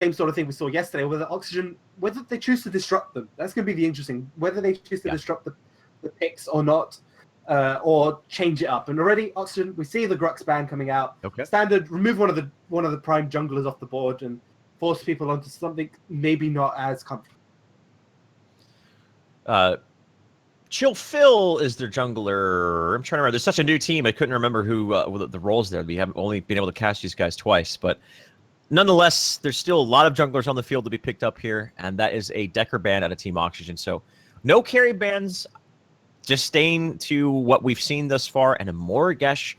same sort of thing we saw yesterday, whether they choose to disrupt them. That's going to be the interesting, whether they choose to disrupt the picks or not, or change it up. And already, Oxygen, we see the Grux ban coming out. Okay. Standard, remove one of the prime junglers off the board and force people onto something maybe not as comfortable. Chill Phil is their jungler. I'm trying to remember. There's such a new team. I couldn't remember who the roles there. We haven't only been able to cast these guys twice, but nonetheless, there's still a lot of junglers on the field to be picked up here, and that is a Decker ban out of Team Oxygen. So no carry bans, just staying to what we've seen thus far, and a Morigesh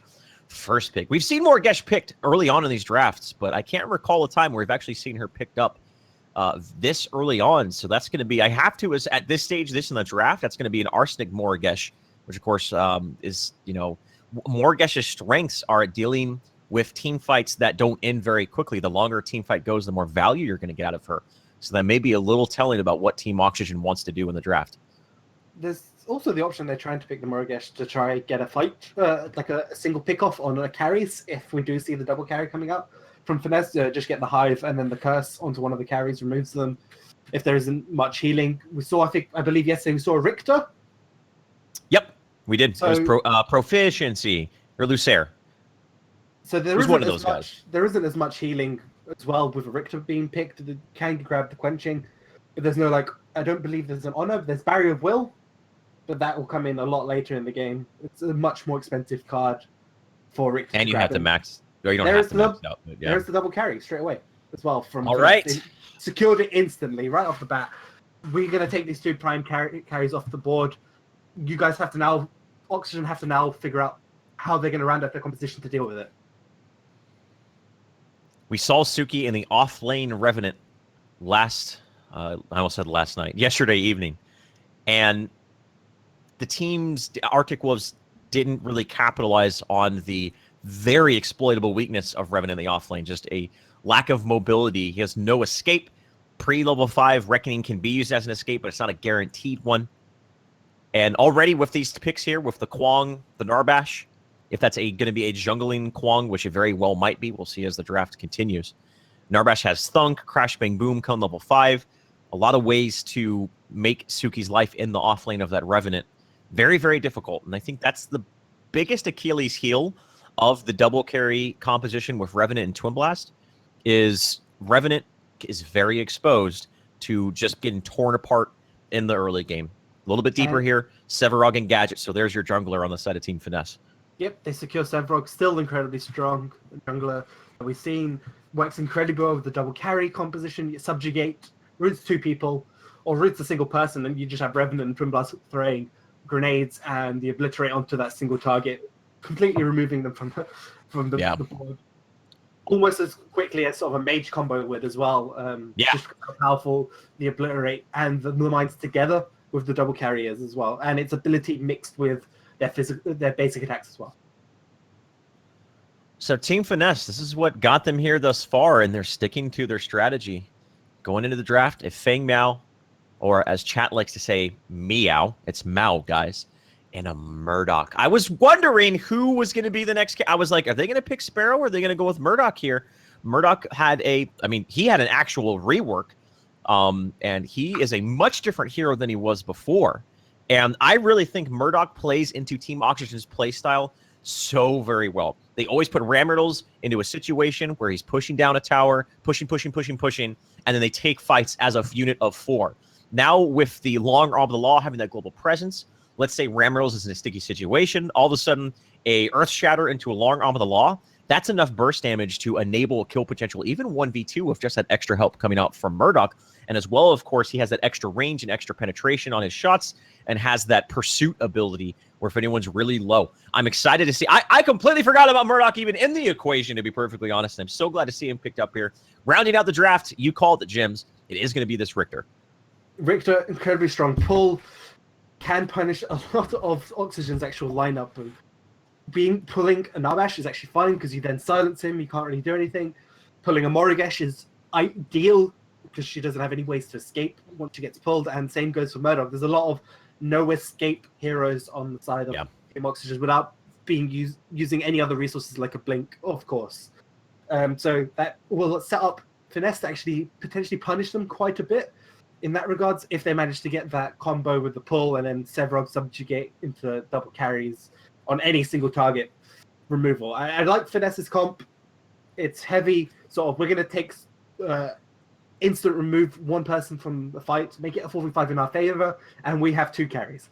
first pick. We've seen Morigesh picked early on in these drafts, but I can't recall a time where we've actually seen her picked up this early on. So that's going to be, I have to, is at this stage, this in the draft, that's going to be an Arsenic Morigesh, which of course is, Morigesh's strengths are at dealing with team fights that don't end very quickly. The longer a team fight goes, the more value you're going to get out of her. So that may be a little telling about what Team Oxygen wants to do in the draft. There's also the option they're trying to pick the Morigesh to try get a fight, like a single pick-off on the carries, if we do see the double carry coming out from Finesse, just get the Hive and then the Curse onto one of the carries, removes them. If there isn't much healing. We saw, I believe yesterday, we saw a Richter. Yep, we did. So, it was Proficiency, or Lucer. So there isn't as much healing as well with a Richter being picked. They can grab the quenching, but there's no, I don't believe there's an honor. There's Barrier of Will, but that will come in a lot later in the game. It's a much more expensive card for Richter. And you have to max. Or you don't have to max out. But yeah. There's the double carry straight away as well. All right. They secured it instantly, right off the bat. We're going to take these two prime carries off the board. You guys have to now, Oxygen have to now figure out how they're going to round up their composition to deal with it. We saw Suki in the off-lane Revenant I almost said last night, yesterday evening. And the team's Arctic Wolves didn't really capitalize on the very exploitable weakness of Revenant in the offlane, just a lack of mobility. He has no escape. Pre-level 5, Reckoning can be used as an escape, but it's not a guaranteed one. And already with these picks here, with the Kwong, the Narbash, if that's going to be a jungling Kwong, which it very well might be, we'll see as the draft continues. Narbash has Thunk, Crash Bang Boom, come level 5. A lot of ways to make Suki's life in the offlane of that Revenant very, very difficult. And I think that's the biggest Achilles heel of the double carry composition with Revenant and Twin Blast, is Revenant is very exposed to just getting torn apart in the early game. A little bit deeper here, Sevarog and Gadget. So there's your jungler on the side of Team Finesse. Yep, they secure Sevarog, still incredibly strong jungler. We've seen works incredibly well with the double carry composition. You subjugate, roots 2 people, or roots a single person, and you just have Revenant and Twin Blast throwing grenades and the obliterate onto that single target, completely removing them from the board. Almost as quickly as sort of a mage combo would as well. Just how powerful the obliterate and the mines together with the double carriers as well, and its ability mixed with their basic attacks as well. So Team Finesse, this is what got them here thus far, and they're sticking to their strategy. Going into the draft, if Feng Mao, or as chat likes to say, Meow, it's Mao, guys, and a Murdoch. I was wondering who was going to be the next. I was like, are they going to pick Sparrow, or are they going to go with Murdoch here? Murdoch had he had an actual rework, and he is a much different hero than he was before. And I really think Murdoch plays into Team Oxygen's playstyle so very well. They always put Ramriddles into a situation where he's pushing down a tower, pushing, and then they take fights as a unit of 4. Now with the long arm of the law having that global presence, let's say Ramriddles is in a sticky situation, all of a sudden a Earth Shatter into a long arm of the law, that's enough burst damage to enable a kill potential, even 1v2 with just that extra help coming out from Murdoch. And as well, of course, he has that extra range and extra penetration on his shots and has that pursuit ability where if anyone's really low. I'm excited to see. I completely forgot about Murdoch even in the equation, to be perfectly honest. I'm so glad to see him picked up here. Rounding out the draft, you called it, Jims. It is going to be this Richter. Richter, incredibly strong pull, can punish a lot of Oxygen's actual lineup. Pulling a Narbash is actually fine because you then silence him. You can't really do anything. Pulling a Morigesh is ideal because she doesn't have any ways to escape once she gets pulled. And same goes for Murdoch. There's a lot of no escape heroes on the side of Team Oxygen without being using any other resources like a blink, of course. So that will set up Finesse to actually potentially punish them quite a bit in that regards if they manage to get that combo with the pull and then Sevrog subjugate into double carries on any single target removal. I like Finesse's comp. It's heavy, sort of. We're going to take instant remove one person from the fight, make it a 4v5 in our favor, and we have 2 carries.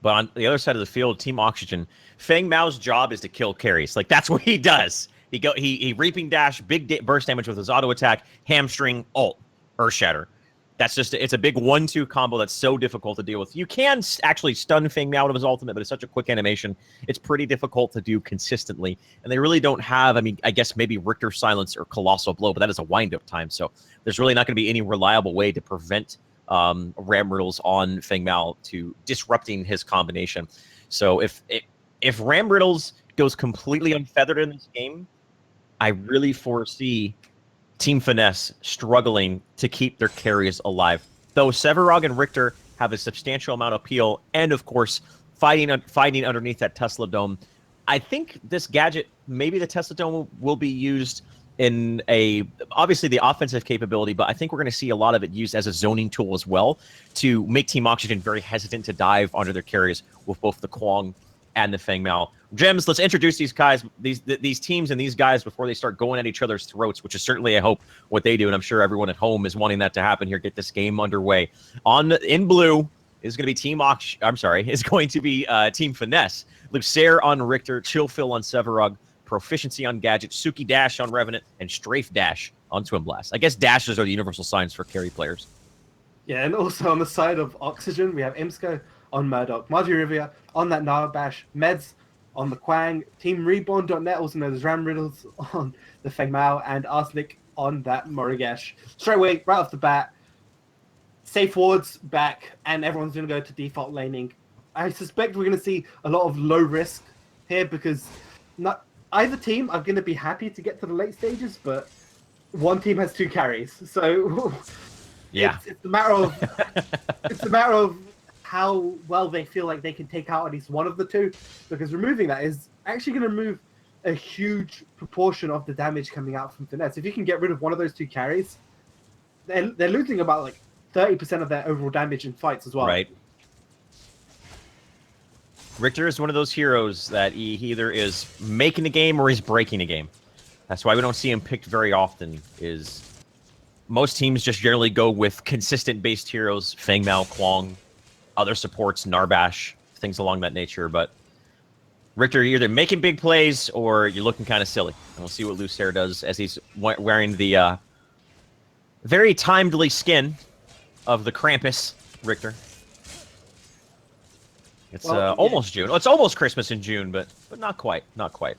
But on the other side of the field, Team Oxygen, Feng Mao's job is to kill carries. Like, that's what he does. He reaping dash, big burst damage with his auto attack, hamstring, ult, earth shatter. That's just, it's a big 1-2 combo that's so difficult to deal with. You can actually stun Feng Mao out of his ultimate, but it's such a quick animation. It's pretty difficult to do consistently. And they really don't have, I mean, I guess maybe Richter Silence or Colossal Blow, but that is a wind-up time. So there's really not going to be any reliable way to prevent Ram Riddles on Feng Mao to disrupting his combination. So if Ram Riddles goes completely unfeathered in this game, I really foresee Team Finesse struggling to keep their carries alive. Though Severog and Richter have a substantial amount of peel, and of course, fighting underneath that Tesla Dome, I think this gadget, maybe the Tesla Dome will be used in obviously the offensive capability, but I think we're going to see a lot of it used as a zoning tool as well to make Team Oxygen very hesitant to dive under their carries with both the Kwong and the Feng Mao. Gems, let's introduce these guys, these teams and these guys before they start going at each other's throats, which is certainly, I hope, what they do, and I'm sure everyone at home is wanting that to happen here. Get this game underway. In blue is going to be Team Team Finesse. Luxair on Richter, Chillfill on Severog, Proficiency on Gadget, Suki Dash on Revenant, and Strafe Dash on Twin Blast. I guess dashes are the universal signs for carry players. Yeah, and also on the side of Oxygen, we have Imsko on Murdoch, Marjorie Rivia on that Narbash, Meds on the Quang, Team Reborn.net, also known as Ram Riddles, on the Feng Mao, and Arsenic on that Morigesh. Straight away, right off the bat, safe wards back, and everyone's going to go to default laning. I suspect we're going to see a lot of low risk here because either team are going to be happy to get to the late stages, but one team has 2 carries. So yeah, it's a matter of how well they feel like they can take out at least one of the 2, because removing that is actually going to remove a huge proportion of the damage coming out from Finesse. If you can get rid of one of those 2 carries, they're losing about like 30% of their overall damage in fights as well. Right. Richter is one of those heroes that he either is making the game or he's breaking the game. That's why we don't see him picked very often. Most teams just generally go with consistent based heroes, Feng Mao, Kwong, other supports, Narbash, things along that nature. But Richter, you're either making big plays or you're looking kind of silly. And we'll see what Luxair does as he's wearing the very timely skin of the Krampus, Richter. It's almost June. Well, it's almost Christmas in June, but not quite. Not quite.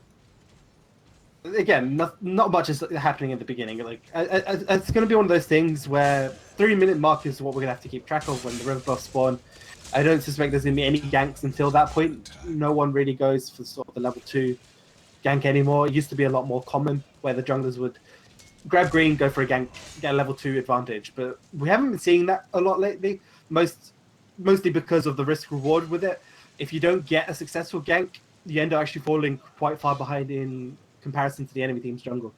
Again, not much is happening at the beginning. Like it's going to be one of those things where 3-minute mark is what we're going to have to keep track of when the river buffs spawn. I don't suspect there's going to be any ganks until that point. No one really goes for sort of the level 2 gank anymore. It used to be a lot more common where the junglers would grab green, go for a gank, get a level 2 advantage. But we haven't been seeing that a lot lately. Mostly because of the risk reward with it. If you don't get a successful gank, you end up actually falling quite far behind in comparison to the enemy team's jungle.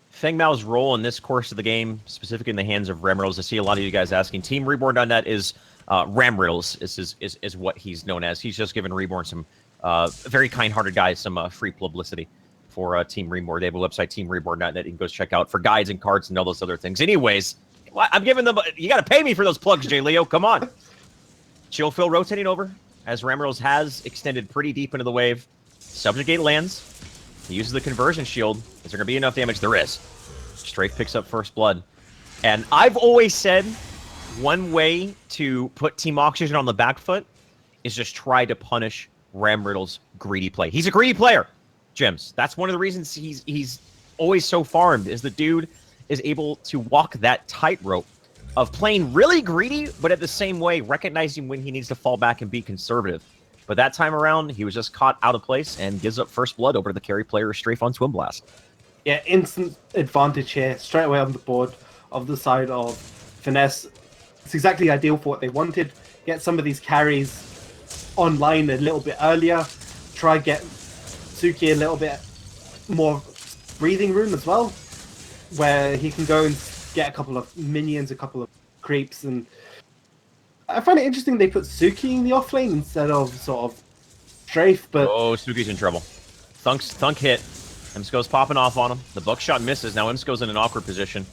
Feng Mao's role in this course of the game, specifically in the hands of Ram Riddles, I see a lot of you guys asking. Team Reborn.net is Ram Riddles is what he's known as. He's just given Reborn some very kind-hearted guys some free publicity for Team Reborn. They have a website, teamreborn.net. You can go check out for guides and cards and all those other things. Anyways, I'm giving them. You got to pay me for those plugs, Jay Leo. Come on. Chillfill rotating over as Ram Riddles has extended pretty deep into the wave. Subjugate lands. He uses the conversion shield. Is there going to be enough damage? There is. Strafe picks up first blood. And I've always said one way to put Team Oxygen on the back foot is just try to punish Ram Riddle's greedy play. He's a greedy player, Jims. That's one of the reasons he's always so farmed, is the dude is able to walk that tightrope of playing really greedy, but at the same way recognizing when he needs to fall back and be conservative. But that time around, he was just caught out of place and gives up first blood over to the carry player Strafe on Twin Blast. Yeah, instant advantage here, straight away on the board of the side of Finesse. It's exactly ideal for what they wanted. Get some of these carries online a little bit earlier. Try get Suki a little bit more breathing room as well, where he can go and get a couple of minions, a couple of creeps, and I find it interesting they put Suki in the offlane instead of sort of Strafe, but... Oh, Suki's in trouble. Thunk hit. Imsko's popping off on him. The buckshot misses. Now Imsko's in an awkward position.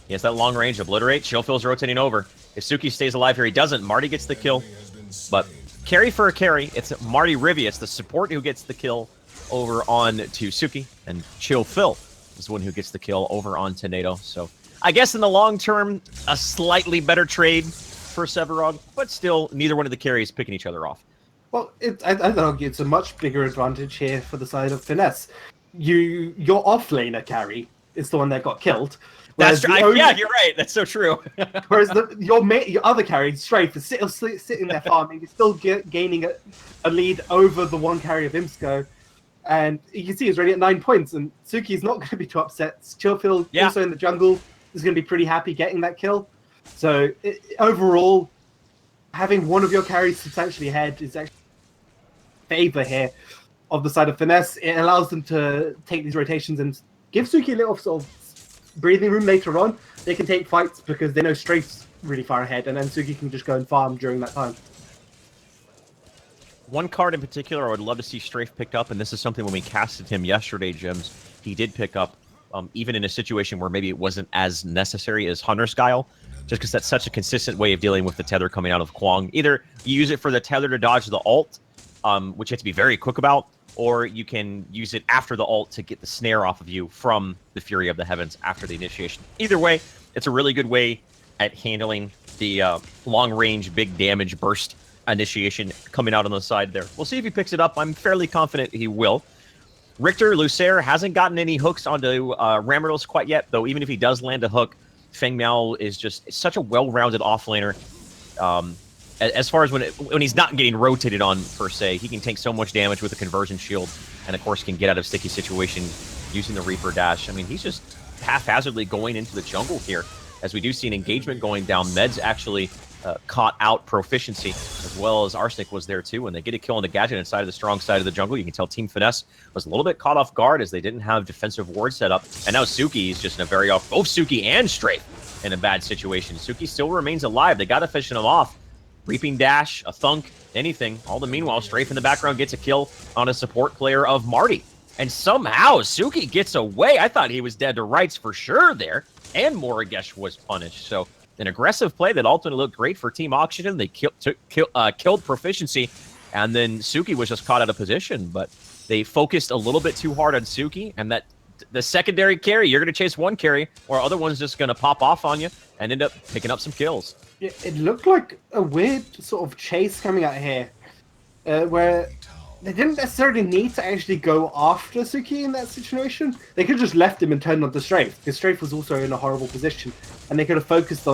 He has that long range. Obliterate. Chillfill's rotating over. If Suki stays alive here, he doesn't. Marty gets the kill. But carry for a carry. It's Marty Rivia. It's the support who gets the kill over on to Suki. And Chillfill is the one who gets the kill over on to NATO. So I guess in the long term, a slightly better trade for Sevarog. But still, neither one of the carries picking each other off. Well, I'd argue it's a much bigger advantage here for the side of Finesse. Your offlaner carry is the one that got killed. That's true. Yeah, you're right. That's so true. Whereas your other carry, Strafe, is sitting there farming. He's still gaining a lead over the one carry of Imsko. And you can see he's already at 9 points. And Suki's not going to be too upset. Chillfield, also in the jungle, is going to be pretty happy getting that kill. So overall, having one of your carries substantially ahead is actually favor here of the side of Finesse. It allows them to take these rotations and give Suki a little sort of breathing room later on. They can take fights because they know Strafe's really far ahead, and then Suki can just go and farm during that time. One card in particular I would love to see Strafe pick up, and this is something when we casted him yesterday, Jims, he did pick up, even in a situation where maybe it wasn't as necessary as Hunter's Guile, just because that's such a consistent way of dealing with the tether coming out of Kwang. Either you use it for the tether to dodge the ult, which you have to be very quick about, or you can use it after the ult to get the snare off of you from the Fury of the Heavens after the initiation. Either way, it's a really good way at handling the long-range, big damage burst initiation coming out on the side there. We'll see if he picks it up. I'm fairly confident he will. Richter Lucer hasn't gotten any hooks onto Ramriddles quite yet, though even if he does land a hook, Feng Miao is just such a well-rounded offlaner. As far as when he's not getting rotated on, per se, he can take so much damage with a conversion shield, and of course can get out of sticky situations using the Reaper dash. I mean, he's just haphazardly going into the jungle here, as we do see an engagement going down. Meds actually caught out Proficiency, as well as Arsenic was there too, and they get a kill on the Gadget inside of the strong side of the jungle. You can tell Team Finesse was a little bit caught off guard as they didn't have defensive ward set up, and now Suki is just in a very off, both Suki and Strafe in a bad situation. Suki still remains alive. They got to finish him off. Reaping dash, a thunk, anything. All the meanwhile, Strafe in the background gets a kill on a support player of Marty. And somehow, Suki gets away. I thought he was dead to rights for sure there. And Morigesh was punished. So, an aggressive play that ultimately looked great for Team Oxygen. They killed Proficiency. And then Suki was just caught out of position. But they focused a little bit too hard on Suki. And that the secondary carry, you're going to chase one carry, or other one's just going to pop off on you and end up picking up some kills. It looked like a weird sort of chase coming out here, where they didn't necessarily need to actually go after Suki in that situation. They could have just left him and turned on to Strafe, because Strafe was also in a horrible position, and they could have focused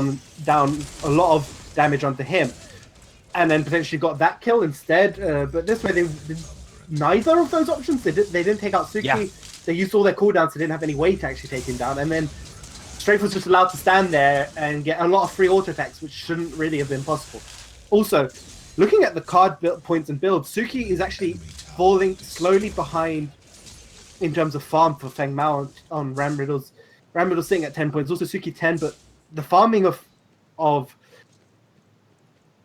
down a lot of damage onto him, and then potentially got that kill instead. But this way, they did neither of those options. They didn't take out Suki. Yeah. They used all their cooldowns, so they didn't have any way to actually take him down, and then Strafe was just allowed to stand there and get a lot of free auto attacks, which shouldn't really have been possible. Also, looking at the card points and builds, Suki is actually falling slowly behind in terms of farm for Feng Mao on Ramriddles. Ramriddles sitting at 10 points, also Suki 10, but the farming of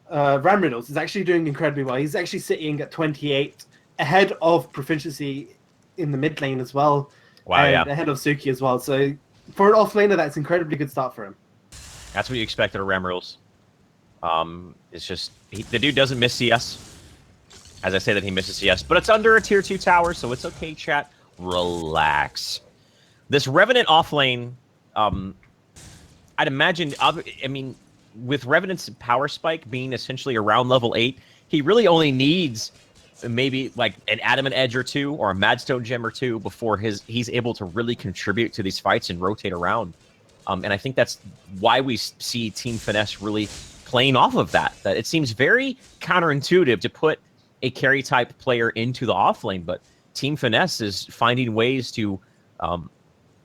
Ramriddles is actually doing incredibly well. He's actually sitting at 28, ahead of Proficiency in the mid lane as well. Wow, and ahead of Suki as well. So for an offlaner, that's an incredibly good start for him. That's what you expect out of Ramriddles. It's just, the dude doesn't miss CS. As I say that he misses CS, but it's under a tier 2 tower, so it's okay, chat. Relax. This Revenant offlane, I'd imagine, I mean, with Revenant's power spike being essentially around level 8, he really only needs maybe like an Adamant Edge or two, or a Madstone Gem or two, before he's able to really contribute to these fights and rotate around. And I think that's why we see Team Finesse really playing off of that. That it seems very counterintuitive to put a carry type player into the offlane, but Team Finesse is finding ways to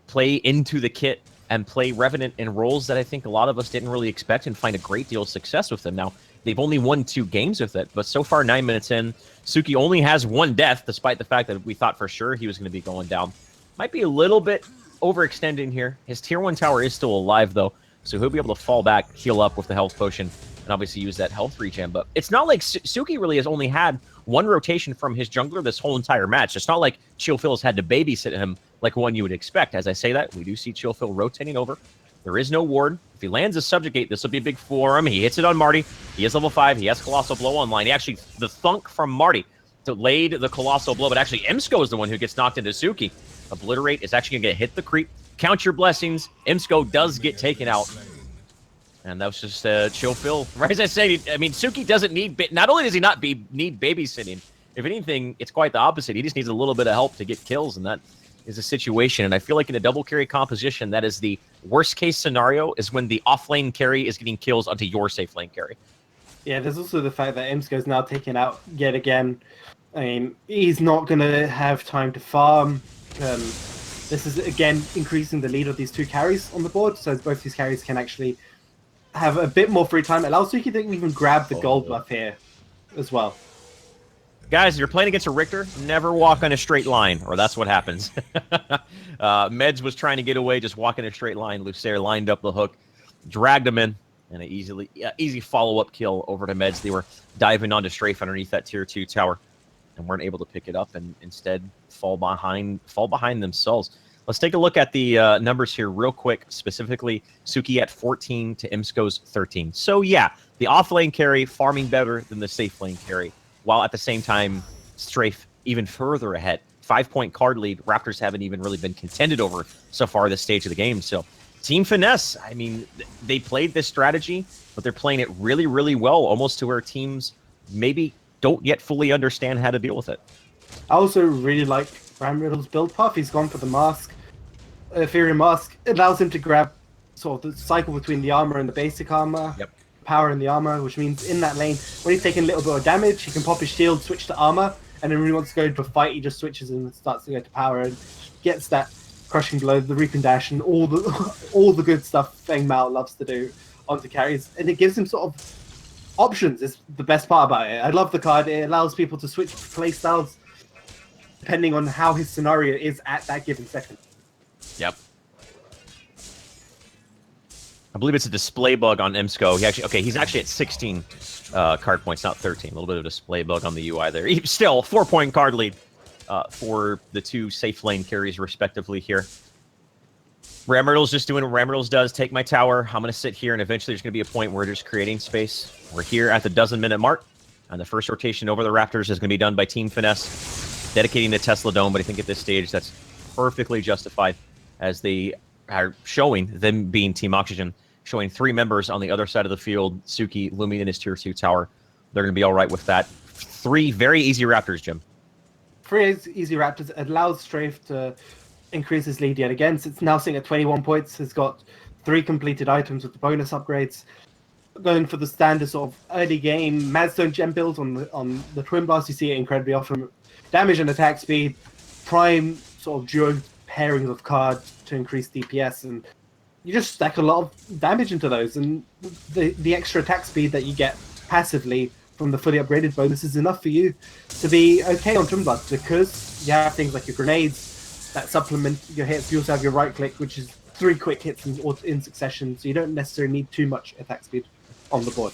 play into the kit and play Revenant in roles that I think a lot of us didn't really expect, and find a great deal of success with them. Now, they've only won 2 games with it, but so far 9 minutes in, Suki only has 1 death, despite the fact that we thought for sure he was going to be going down. Might be a little bit overextending here. His tier 1 tower is still alive, though, so he'll be able to fall back, heal up with the health potion, and obviously use that health regen. But it's not like Suki really has only had one rotation from his jungler this whole entire match. It's not like Chillphil has had to babysit him like one you would expect. As I say that, we do see Chillphil rotating over. There is no ward. If he lands a Subjugate, this will be big for him. He hits it on Marty. He is level 5. He has Colossal Blow online. He actually, the thunk from Marty delayed the Colossal Blow, but actually Imsco is the one who gets knocked into Suki. Obliterate is actually going to hit the creep. Count your blessings. Imsco does get taken out. And that was just Chillphil. Right as I say, I mean, Suki doesn't need... Not only does he not need babysitting, if anything, it's quite the opposite. He just needs a little bit of help to get kills, and that is a situation. And I feel like in a double carry composition, that is the worst case scenario, is when the off-lane carry is getting kills onto your safe lane carry. Yeah, there's also the fact that Imsco's now taken out yet again. I mean, he's not going to have time to farm. This is, again, increasing the lead of these two carries on the board, so both these carries can actually have a bit more free time. It allows Suki to even grab the gold buff here as well. Guys, if you're playing against a Richter, never walk on a straight line, or that's what happens. Meds was trying to get away, just walking a straight line. Lucer lined up the hook, dragged him in, and an easy follow-up kill over to Meds. They were diving onto Strafe underneath that tier 2 tower and weren't able to pick it up, and instead fall behind themselves. Let's take a look at the numbers here real quick, specifically Suki at 14 to Imsco's 13. So yeah, the off-lane carry farming better than the safe lane carry, while at the same time, Strafe even further ahead. 5-point card lead. Raptors haven't even really been contended over so far this stage of the game. So Team Finesse, I mean, they played this strategy, but they're playing it really, really well, almost to where teams maybe don't yet fully understand how to deal with it. I also really like Bram Riddle's build path. He's gone for the mask. Ethereum Mask. It allows him to grab sort of the cycle between the armor and the basic armor. Yep. Power in the armor, which means in that lane, when he's taking a little bit of damage, he can pop his shield, switch to armor, and then when he wants to go into a fight, he just switches and starts to go to power and gets that crushing blow, the Reap and Dash, and all the good stuff Feng Mao loves to do onto carries, and it gives him sort of options. Is the best part about it. I love the card. It allows people to switch playstyles depending on how his scenario is at that given second. Yep. I believe it's a display bug on Imsco. He's actually at 16 card points, not 13. A little bit of a display bug on the UI there. Still, 4-point card lead for the two safe lane carries, respectively, here. Ramriddle's just doing what Ramriddle's does. Take my tower. I'm going to sit here, and eventually there's going to be a point where there's creating space. We're here at the dozen-minute mark, and the first rotation over the Raptors is going to be done by Team Finesse, dedicating the Tesla Dome, but I think at this stage that's perfectly justified, as they are showing, them being Team Oxygen, showing 3 members on the other side of the field, Suki looming in his tier 2 tower. They're going to be all right with that. 3 very easy Raptors, Jim. 3 easy Raptors. It allows Strafe to increase his lead yet again. So it's now sitting at 21 points. He's got 3 completed items with the bonus upgrades. Going for the standard sort of early game Madstone gem builds on the Twin Blast. You see it incredibly often. Damage and attack speed, prime sort of duo pairings of cards to increase DPS, and you just stack a lot of damage into those, and the extra attack speed that you get passively from the fully upgraded bonus is enough for you to be okay on Twin Blast, because you have things like your grenades that supplement your hits. You also have your right click, which is 3 quick hits in succession, so you don't necessarily need too much attack speed on the board.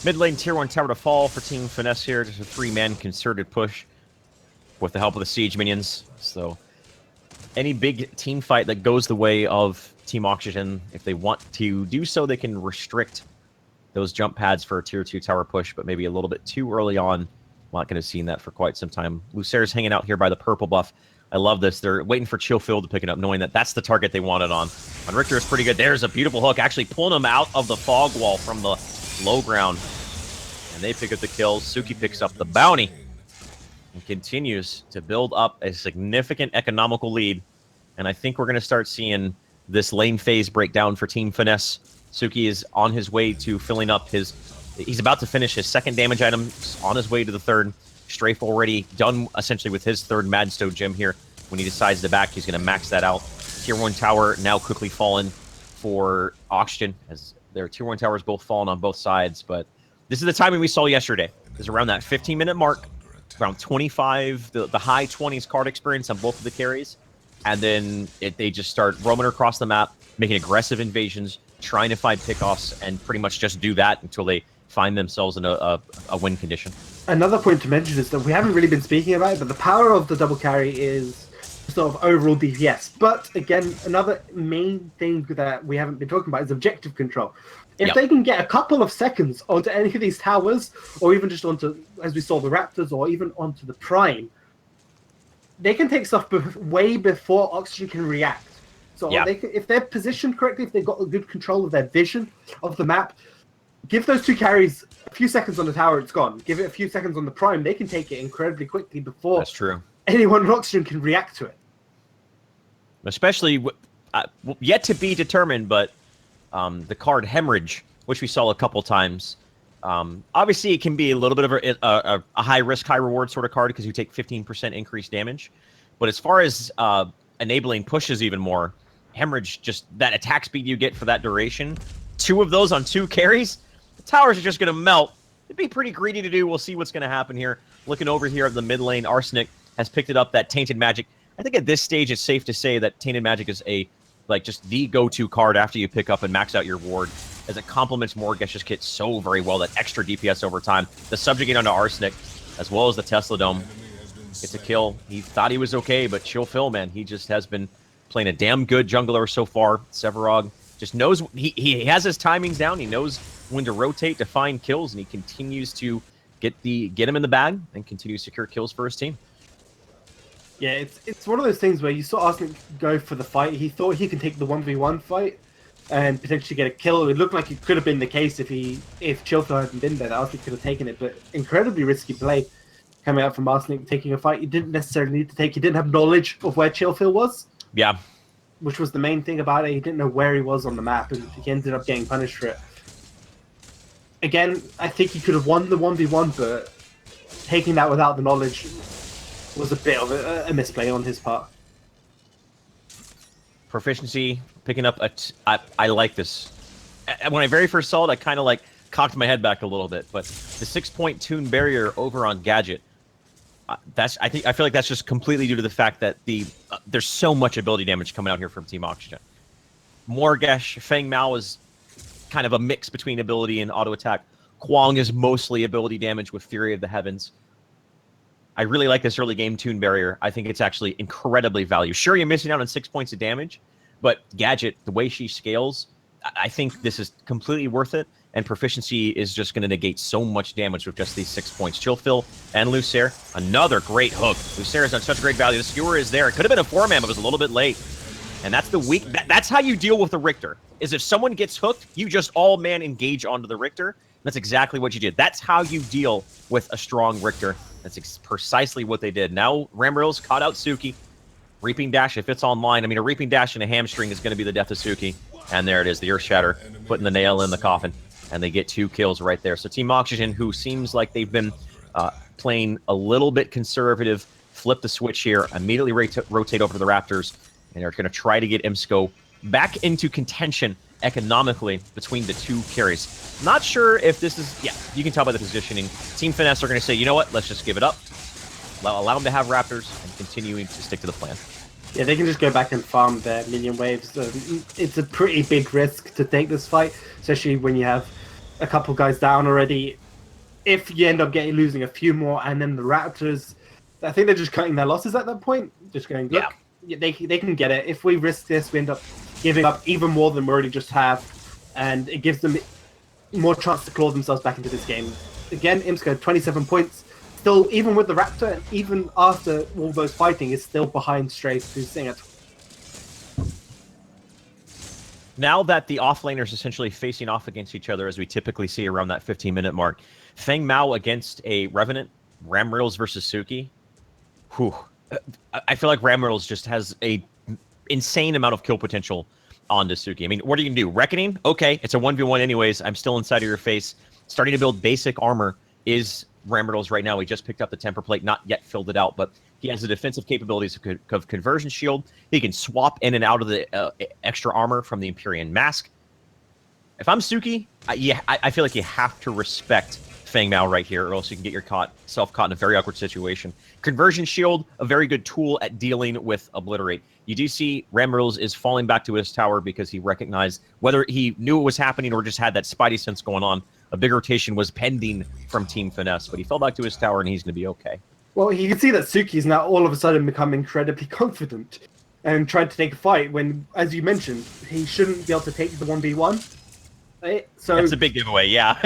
Mid lane tier 1 tower to fall for Team Finesse here. Just a 3-man concerted push with the help of the siege minions. So any big team fight that goes the way of Team Oxygen, if they want to do so, they can restrict those jump pads for a tier 2 tower push, but maybe a little bit too early on. I'm not going to see that for quite some time. Lucer's hanging out here by the purple buff. I love this. They're waiting for Chillphil to pick it up, knowing that that's the target they wanted on. On Richter is pretty good. There's a beautiful hook, actually pulling him out of the fog wall from the low ground. And they pick up the kill. Suki picks up the bounty and continues to build up a significant economical lead. And I think we're going to start seeing this lane phase break down for Team Finesse. Suki is on his way to filling up his... He's about to finish his 2nd damage item, on his way to the 3rd. Strafe already done essentially with his 3rd Madstone gem here. When he decides to back, he's going to max that out. Tier 1 tower now quickly fallen for Oxygen, as their Tier 1 towers both fallen on both sides. But this is the timing we saw yesterday. It's around that 15-minute mark. around 25, the high 20s card experience on both of the carries. And then they just start roaming across the map, making aggressive invasions, trying to find pickoffs, and pretty much just do that until they find themselves in a win condition. Another point to mention is that we haven't really been speaking about it, but the power of the double carry is sort of overall DPS. But again, another main thing that we haven't been talking about is objective control. If they can get a couple of seconds onto any of these towers, or even just onto, as we saw, the Raptors, or even onto the Prime, they can take stuff way before Oxygen can react. So if they're positioned correctly, if they've got a good control of their vision of the map, give those two carries a few seconds on the tower, it's gone. Give it a few seconds on the Prime, they can take it incredibly quickly before That's true. Anyone in Oxygen can react to it. Especially, yet to be determined, but the card Hemorrhage, which we saw a couple times. Obviously, it can be a little bit of a high-risk, high-reward sort of card because you take 15% increased damage. But as far as enabling pushes even more, Hemorrhage, just that attack speed you get for that duration, 2 of those on 2 carries, the towers are just going to melt. It'd be pretty greedy to do. We'll see what's going to happen here. Looking over here at the mid lane, Arsenic has picked it up, that Tainted Magic. I think at this stage, it's safe to say that Tainted Magic is just the go-to card after you pick up and max out your ward, as it complements Morgesh's kit so very well, that extra DPS over time. The Subjugate onto Arsenic, as well as the Tesla Dome, gets a kill. He thought he was okay, but chill Phil, man, he just has been playing a damn good jungler so far. Sevarog just knows, he has his timings down. He knows when to rotate to find kills, and he continues to get him in the bag and continue to secure kills for his team. Yeah, it's one of those things where you saw Arsenic go for the fight. He thought he could take the 1v1 fight and potentially get a kill. It looked like it could have been the case if Chillflow hadn't been there. Arsenic could have taken it, but incredibly risky play coming out from Arsenic, taking a fight he didn't necessarily need to take. He didn't have knowledge of where Chillflow was. Yeah. Which was the main thing about it. He didn't know where he was on the map, and he ended up getting punished for it. Again, I think he could have won the 1v1, but taking that without the knowledge was a bit of a misplay on his part. Proficiency, picking up I like this. When I very first saw it, I kind of cocked my head back a little bit, but the 6-point tune barrier over on Gadget, I feel like that's just completely due to the fact that there's so much ability damage coming out here from Team Oxygen. Morgesh, Feng Mao is kind of a mix between ability and auto attack. Kwang is mostly ability damage with Fury of the Heavens. I really like this early game tune barrier. I think it's actually incredibly valuable. Sure, you're missing out on 6 points of damage, but Gadget, the way she scales, I think this is completely worth it. And proficiency is just going to negate so much damage with just these 6 points. Chillphil and Lucer, another great hook. Lucer has done such great value. The skewer is there. It could have been a 4-man, but it was a little bit late. And that's the weak. That's how you deal with the Richter. Is if someone gets hooked, you just all-man engage onto the Richter. That's exactly what you did. That's how you deal with a strong Richter. That's precisely what they did. Now Ramril's caught out Suki. Reaping Dash, if it's online, I mean, a Reaping Dash and a hamstring is going to be the death of Suki. And there it is, the Earth Shatter, putting the nail in the coffin. And they get 2 kills right there. So Team Oxygen, who seems like they've been playing a little bit conservative, flip the switch here, immediately rotate over to the Raptors, and they're going to try to get IMSCO back into contention economically between the 2 carries. Not sure if this is... Yeah, you can tell by the positioning. Team Finesse are going to say, you know what, let's just give it up. Allow them to have Raptors and continuing to stick to the plan. Yeah, they can just go back and farm their minion waves. It's a pretty big risk to take this fight, especially when you have a couple guys down already. If you end up losing a few more, and then the Raptors, I think they're just cutting their losses at that point. Just going, look, they can get it. If we risk this, we end up giving up even more than we already just have, and it gives them more chance to claw themselves back into this game. Again, IMSCO, 27 points. Still, even with the Raptor, even after all those fighting, is still behind Strafe, who's sitting at... Now that the offlaners essentially facing off against each other, as we typically see around that 15-minute mark, Feng Mao against a Revenant, Ramrills versus Suki. Whew. I feel like Ramrills just has a insane amount of kill potential onto Suki. I mean, what are you going to do? Reckoning? Okay, it's a 1v1 anyways. I'm still inside of your face. Starting to build basic armor is Ramrills right now. He just picked up the temper plate, not yet filled it out, but he has the defensive capabilities of Conversion Shield. He can swap in and out of the extra armor from the Empyrean Mask. If I'm Suki, I feel like you have to respect Fang Mao right here, or else you can get yourself caught in a very awkward situation. Conversion Shield, a very good tool at dealing with Obliterate. You do see Ramrils is falling back to his tower because he recognized, whether he knew it was happening or just had that spidey sense going on, a big rotation was pending from Team Finesse, but he fell back to his tower and he's going to be okay. Well, you can see that Suki's now all of a sudden become incredibly confident and tried to take a fight when, as you mentioned, he shouldn't be able to take the 1v1. So that's a big giveaway, yeah.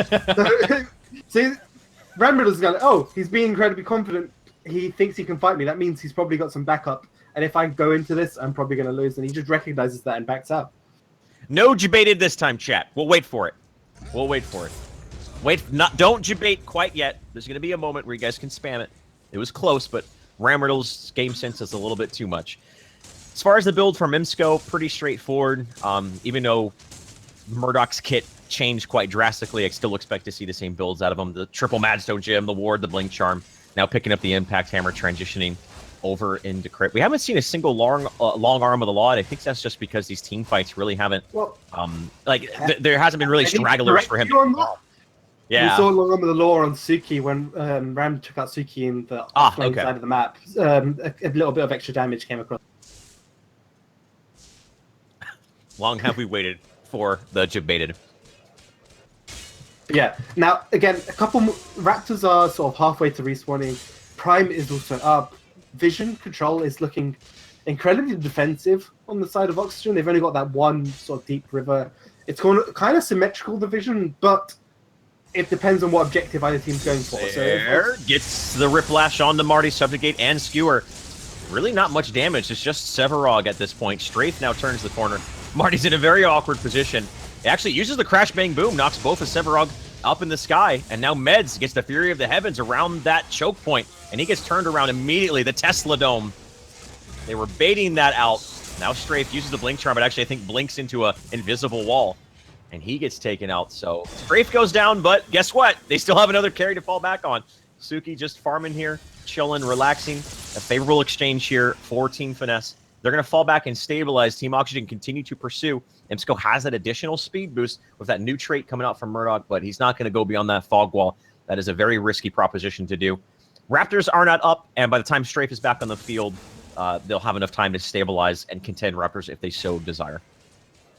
See, Ramriddle's going, oh, he's being incredibly confident. He thinks he can fight me. That means he's probably got some backup. And if I go into this, I'm probably going to lose. And he just recognizes that and backs out. No debated this time, chat. We'll wait for it. We'll wait for it. Don't debate quite yet. There's going to be a moment where you guys can spam it. It was close, but Ramriddle's game sense is a little bit too much. As far as the build from Imsco, pretty straightforward. Even though Murdoch's kit changed quite drastically, I still expect to see the same builds out of him. The triple Madstone Gem, the Ward, the Blink Charm, now picking up the Impact Hammer, transitioning over into crit. We haven't seen a single long arm of the law, and I think that's just because these team fights really haven't, there hasn't been really stragglers for him. Yeah. We saw long arm of the law on Suki when Ram took out Suki in the offlane side of the map. A little bit of extra damage came across. Long have we waited for the debated. Yeah. Now, again, a couple Raptors are sort of halfway to respawning. Prime is also up. Vision control is looking incredibly defensive on the side of Oxygen. They've only got that one sort of deep river. It's kind of symmetrical, the vision, but it depends on what objective either team's going for. There gets the Riplash on the Marty, Subjugate, and Skewer. Really not much damage. It's just Sevarog at this point. Strafe now turns the corner. Marty's in a very awkward position. He actually uses the Crash Bang Boom, knocks both of Sevarog up in the sky, and now Meds gets the Fury of the Heavens around that choke point, and he gets turned around immediately. The Tesla Dome. They were baiting that out. Now Strafe uses the Blink Charm, but actually I think blinks into a invisible wall, and he gets taken out. So Strafe goes down, but guess what? They still have another carry to fall back on. Suki just farming here, chilling, relaxing. A favorable exchange here for Team Finesse. They're going to fall back and stabilize. Team Oxygen continue to pursue. Imsco has that additional speed boost with that new trait coming out from Murdoch, but he's not going to go beyond that fog wall. That is a very risky proposition to do. Raptors are not up, and by the time Strafe is back on the field, they'll have enough time to stabilize and contend Raptors if they so desire.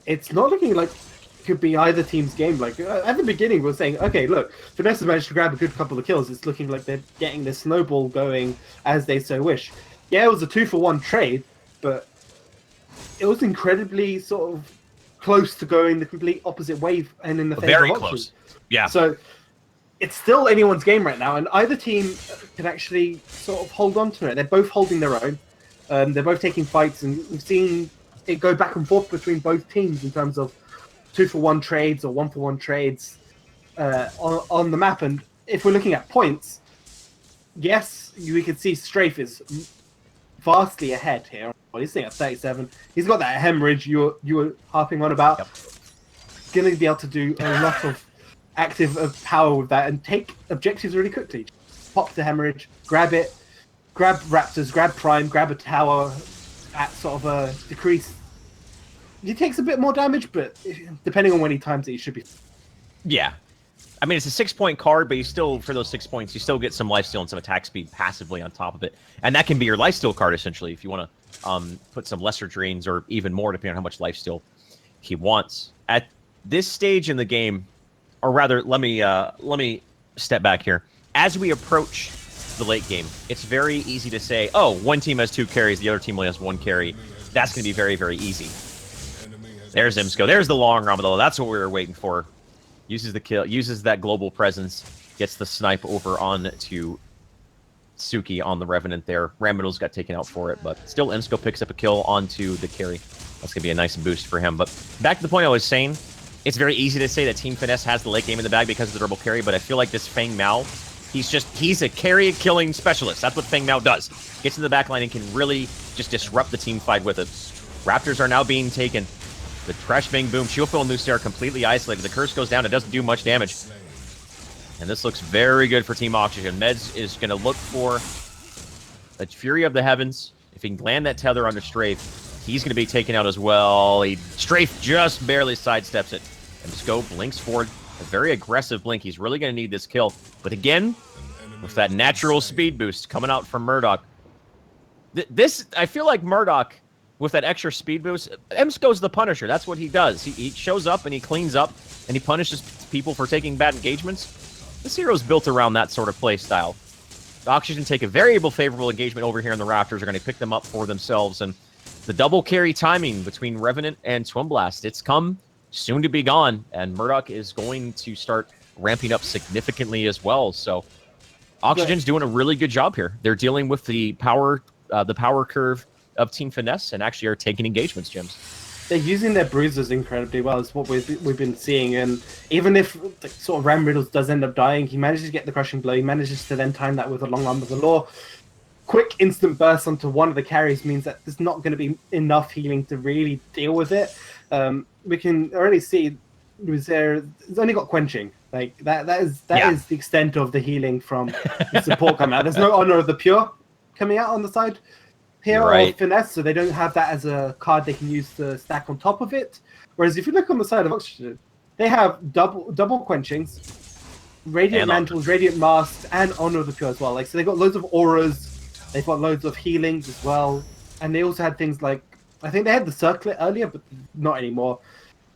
It's not looking like it could be either team's game. Like at the beginning, we were saying, okay, look, Finesse has managed to grab a good couple of kills. It's looking like they're getting the snowball going as they so wish. Yeah, it was a 2-for-1 trade, but it was incredibly sort of close to going the complete opposite way and in the favor of close. Yeah. So it's still anyone's game right now, and either team can actually sort of hold on to it. They're both holding their own. They're both taking fights, and we've seen it go back and forth between both teams in terms of 2-for-1 trades or 1-for-1 trades on the map. And if we're looking at points, yes, we can see Strafe is vastly ahead here. Well, he's sitting at 37. He's got that hemorrhage you were harping on about. Yep. Going to be able to do a lot of active power with that and take objectives really quickly. Pop the hemorrhage, grab it, grab Raptors, grab Prime, grab a tower at sort of a decrease. He takes a bit more damage, but depending on when he times it, he should be. Yeah. I mean, it's a 6-point card, but you still, for those 6 points, you still get some lifesteal and some attack speed passively on top of it. And that can be your lifesteal card, essentially, if you want to put some lesser drains or even more, depending on how much lifesteal he wants. At this stage in the game, or rather, let me step back here. As we approach the late game, it's very easy to say, oh, one team has 2 carries, the other team only has 1 carry. That's going to be very, very easy. There's Imsco. There's the long arm, though. That's what we were waiting for. Uses the kill, uses that global presence, gets the snipe over on to Suki on the Revenant there. Ramidal's got taken out for it, but still Imsco picks up a kill onto the carry. That's going to be a nice boost for him. But back to the point I was saying, it's very easy to say that Team Finesse has the late game in the bag because of the double carry, but I feel like this Fang Mao, he's a carry-killing specialist. That's what Fang Mao does. Gets in the back line and can really just disrupt the team fight with it. Raptors are now being taken. The Crash Bang Boom, Shieldful and Lucy are completely isolated. The Curse goes down. It doesn't do much damage. And this looks very good for Team Oxygen. Meds is going to look for a Fury of the Heavens. If he can land that tether onto Strafe, he's going to be taken out as well. Strafe just barely sidesteps it. And Scope blinks forward, A very aggressive blink. He's really going to need this kill. But again, with that natural speed boost coming out from Murdoch, I feel like Murdoch, with that extra speed boost, Emsko's the Punisher. That's what he does. He shows up and he cleans up and he punishes people for taking bad engagements. This hero's built around that sort of play style. Oxygen take a variable favorable engagement over here in the Raptors. Are going to pick them up for themselves. And the double carry timing between Revenant and Twin Blast, it's come soon to be gone. And Murdoch is going to start ramping up significantly as well. So Oxygen's doing a really good job here. They're dealing with the power curve of Team Finesse and actually are taking engagements, Jims. They're using their bruisers incredibly well. Is what we've been seeing, and even if the sort of Ram Riddles does end up dying, he manages to get the crushing blow. He manages to then time that with a long arm of the law. Quick instant burst onto one of the carries means that there's not going to be enough healing to really deal with it. We can already see it's only got quenching. Like that is the extent of the healing from the support coming out. There's no Honor of the Pure coming out on the side here or Finesse, so they don't have that as a card they can use to stack on top of it. Whereas if you look on the side of Oxygen, they have double quenchings, Radiant Mantles, Radiant Masks, and Honor of the Pure as well. Like, so they've got loads of auras, they've got loads of healings as well, and they also had things like, I think they had the Circlet earlier, but not anymore.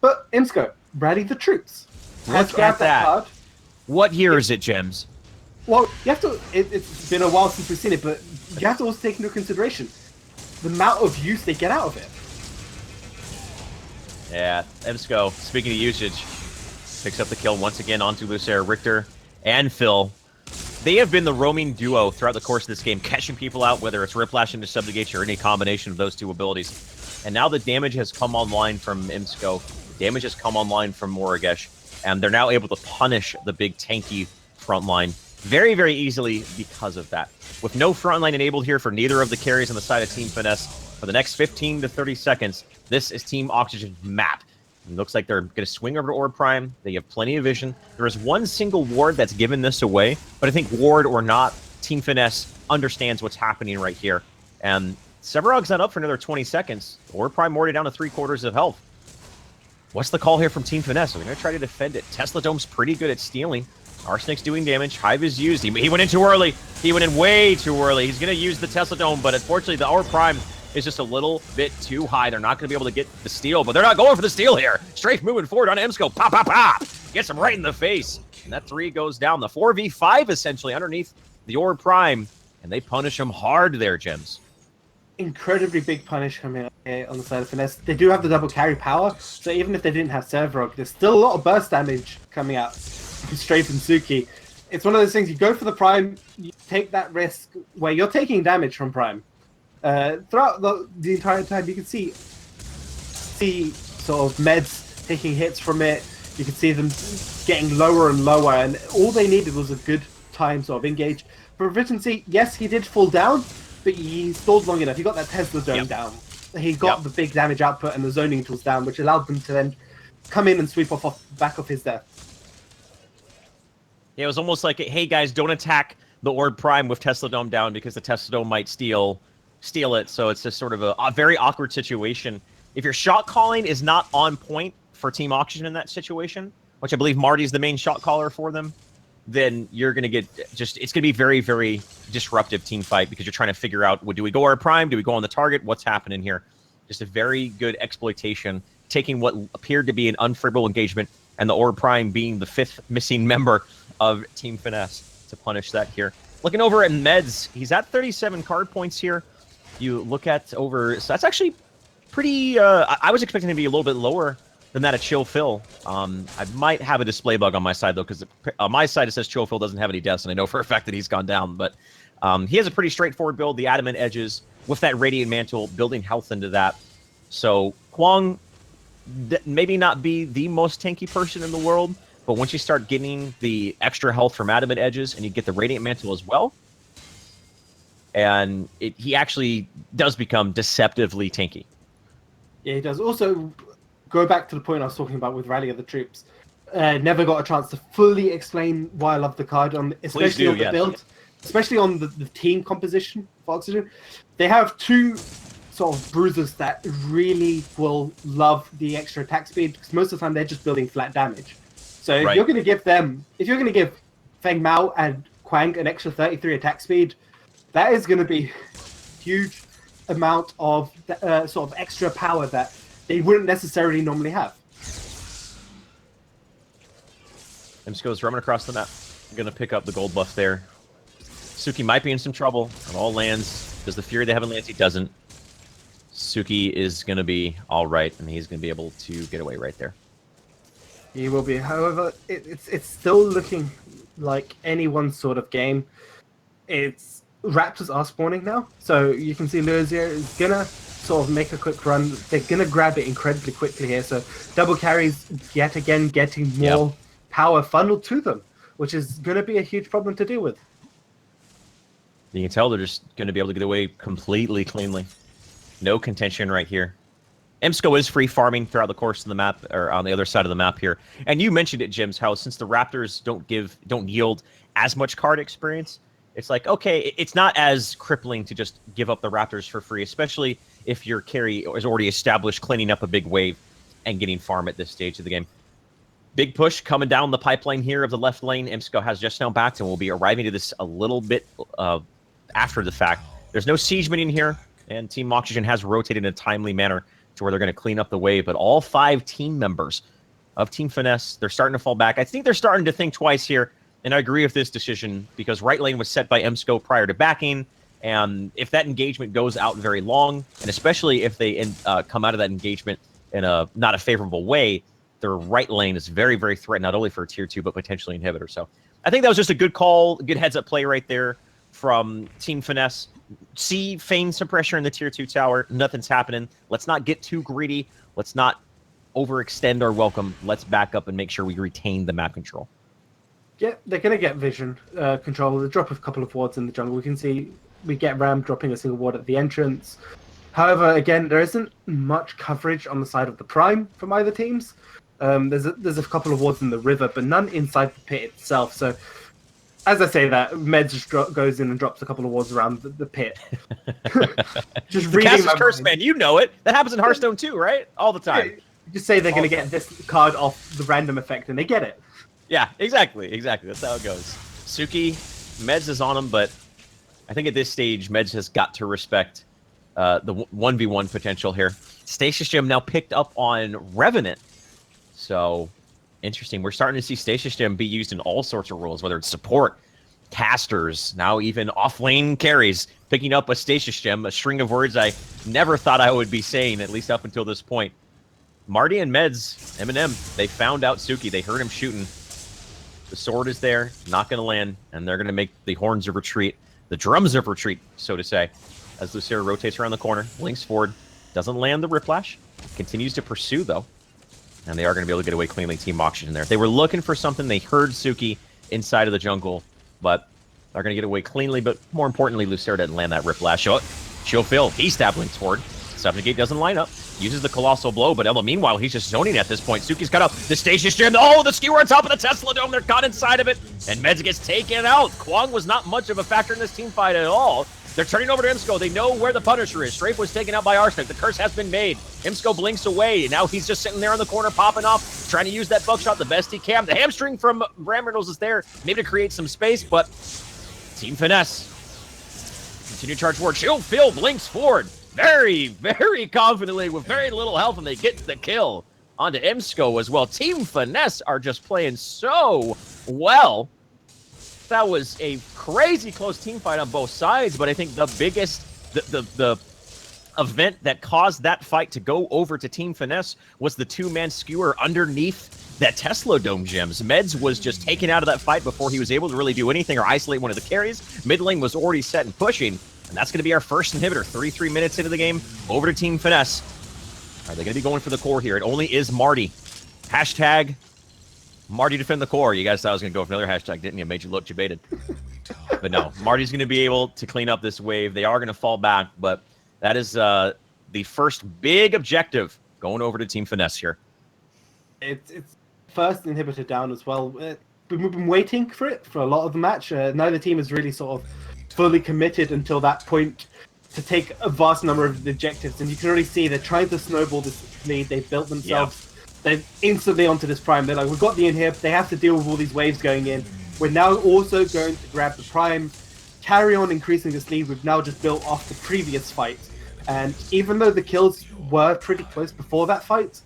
But Imsco, rally the troops. Look at that card. What year is it, Gems? Well, you have to. It's been a while since we've seen it, but you have to also take into consideration the amount of use they get out of it. Yeah, Emsko, speaking of usage, picks up the kill once again onto Lucera, Richter, and Phil. They have been the roaming duo throughout the course of this game, catching people out, whether it's Riplash into Subjugate or any combination of those two abilities. And now the damage has come online from Emsko. Damage has come online from Morigesh, and they're now able to punish the big tanky frontline very, very easily because of that. With no frontline enabled here for neither of the carries on the side of Team Finesse, for the next 15 to 30 seconds, this is Team Oxygen's map. It looks like they're going to swing over to Orb Prime. They have plenty of vision. There is one single ward that's given this away, but I think ward or not, Team Finesse understands what's happening right here. And Sevarog's not up for another 20 seconds. Orb Prime already down to 3/4 of health. What's the call here from Team Finesse? They're going to try to defend it. Tesla Dome's pretty good at stealing. Arsenic's doing damage. Hive is used. He went in too early. He went in way too early. He's going to use the Tesla Dome, but unfortunately, the Orb Prime is just a little bit too high. They're not going to be able to get the steal, but they're not going for the steal here. Strafe moving forward on Emsko. Pop, pop, pop. Gets him right in the face. And that 3 goes down. The 4v5 essentially underneath the Orb Prime, and they punish him hard there, Gems. Incredibly big punish coming up here on the side of Finesse. They do have the double carry power, so even if they didn't have Sevarog, there's still a lot of burst damage coming out straight from Suki. It's one of those things, you go for the Prime, you take that risk where you're taking damage from Prime. Throughout the entire time, you can see sort of meds taking hits from it. You can see them getting lower and lower, and all they needed was a good time sort of engage. For efficiency, yes, he did fall down, but he stalled long enough. He got that Tesla Dome down. He got the big damage output and the zoning tools down, which allowed them to then come in and sweep back off his death. Yeah, it was almost like, hey guys, don't attack the Orb Prime with Tesla Dome down because the Tesla Dome might steal it. So it's just sort of a very awkward situation. If your shot calling is not on point for Team Oxygen in that situation, which I believe Marty's the main shot caller for them, then you're going to get it's going to be very, very disruptive team fight because you're trying to figure out, do we go Orb Prime? Do we go on the target? What's happening here? Just a very good exploitation, taking what appeared to be an unfavorable engagement and the Orb Prime being the 5th missing member of Team Finesse to punish that here. Looking over at Meds, he's at 37 card points here. You look at so that's actually pretty, I was expecting to be a little bit lower than that at Chill Phil. I might have a display bug on my side, though, because on my side it says Chill Phil doesn't have any deaths, and I know for a fact that he's gone down. But he has a pretty straightforward build, the Adamant Edges, with that Radiant Mantle, building health into that. So Kwang, maybe not be the most tanky person in the world, but once you start getting the extra health from Adamant Edges, and you get the Radiant Mantle as well, and he actually does become deceptively tanky. Yeah, he does. Also, go back to the point I was talking about with Rally of the Troops. Never got a chance to fully explain why I love the card, especially on the build, especially on the team composition for Oxygen. They have 2 sort of bruisers that really will love the extra attack speed, because most of the time they're just building flat damage. So if you're going to give them, if you're going to give Feng Mao and Quang an extra 33 attack speed, that is going to be huge amount of sort of extra power that they wouldn't necessarily normally have. Emsko's roaming across the map. Going to pick up the gold buff there. Suki might be in some trouble. It all lands. Does the Fury they have in lands? He doesn't. Suki is going to be all right, and he's going to be able to get away right there. He will be. However, it's still looking like any one sort of game. It's Raptors are spawning now, so you can see Luzier is gonna sort of make a quick run. They're gonna grab it incredibly quickly here. So double carries yet again getting more power funneled to them, which is gonna be a huge problem to deal with. You can tell they're just going to be able to get away completely cleanly. No contention right here. Emsko is free farming throughout the course of the map, or on the other side of the map here. And you mentioned it, Jims, how since the Raptors don't yield as much card experience, it's like, okay, it's not as crippling to just give up the Raptors for free, especially if your carry is already established, cleaning up a big wave and getting farm at this stage of the game. Big push coming down the pipeline here of the left lane. Emsko has just now backed and will be arriving to this a little bit after the fact. There's no siege minion here, and Team Oxygen has rotated in a timely manner to where they're going to clean up the wave, but all 5 team members of Team Finesse, they're starting to fall back. I think they're starting to think twice here, and I agree with this decision, because right lane was set by Emsko prior to backing, and if that engagement goes out very long, and especially if they come out of that engagement in a not a favorable way, their right lane is very, very threatened, not only for tier 2, but potentially inhibitor. So I think that was just a good call, good heads-up play right there from Team Finesse. See feign some pressure in the tier 2 tower. Nothing's happening. Let's not get too greedy. Let's not overextend our welcome. Let's back up and make sure we retain the map control. Yeah, they're going to get vision control. They drop a couple of wards in the jungle. We can see we get Ram dropping a single ward at the entrance. However, again, there isn't much coverage on the side of the Prime from either teams. There's a couple of wards in the river, but none inside the pit itself. So as I say that, Meds just goes in and drops a couple of wards around the pit. Just the reading cast is my cursed, mind. man. You know it. That happens in Hearthstone too, right? All the time. Yeah, just say they're going to get this card off the random effect, and they get it. Yeah, exactly. That's how it goes. Suki, Meds is on him, but I think at this stage, Meds has got to respect the 1v1 potential here. Stasis Gem now picked up on Revenant. So, interesting. We're starting to see Stasis Gem be used in all sorts of roles, whether it's support, casters, now even off-lane carries. Picking up a Stasis Gem, a string of words I never thought I would be saying, at least up until this point. Marty and Meds, Eminem, they found out Suki. They heard him shooting. The sword is there, not going to land, and they're going to make the horns of retreat, the drums of retreat, so to say, as Lucera rotates around the corner, links forward, doesn't land the Riplash, continues to pursue, though, and they are going to be able to get away cleanly. Team Oxygen there. They were looking for something. They heard Suki inside of the jungle, but they're going to get away cleanly, but more importantly, Lucera didn't land that Riplash. Oh, Chill Phil, he's dabbling toward. Subnegate doesn't line up. Uses the Colossal Blow, but Ella, meanwhile, he's just zoning at this point. Suki's got up the Stasis Gem. Oh, the skewer on top of the Tesla Dome. They're caught inside of it, and Meds gets taken out. Kwang was not much of a factor in this team fight at all. They're turning over to Emsko. They know where the Punisher is. Strafe was taken out by Arsenic. The curse has been made. Emsko blinks away, and now he's just sitting there in the corner, popping off, trying to use that buckshot the best he can. The hamstring from Ram Reynolds is there, maybe to create some space, but Team Finesse continue to charge forward. Chill Phil blinks forward very, very confidently with very little health, and they get the kill onto Emsko as well. Team Finesse are just playing so well. That was a crazy close team fight on both sides, but I think the biggest, the event that caused that fight to go over to Team Finesse was the 2-man skewer underneath that Tesla Dome gems. Meds was just taken out of that fight before he was able to really do anything or isolate one of the carries. Mid lane was already set and pushing, and that's going to be our first inhibitor. 33 minutes into the game, over to Team Finesse. Are they going to be going for the core here? It only is Marty. Hashtag Marty defend the core. You guys thought I was going to go for another hashtag, didn't you? Made you look jebaited. But no, Marty's going to be able to clean up this wave. They are going to fall back, but that is the first big objective going over to Team Finesse here. It's first inhibitor down as well. We've been waiting for it for a lot of the match. Neither team is really sort of fully committed until that point to take a vast number of objectives, and you can already see they're trying to snowball this lead. They've built themselves they're instantly onto this Prime. They're like, we've got the inhib, they have to deal with all these waves going in. We're now also going to grab the Prime, carry on increasing this lead we've now just built off the previous fight. And even though the kills were pretty close before that fight,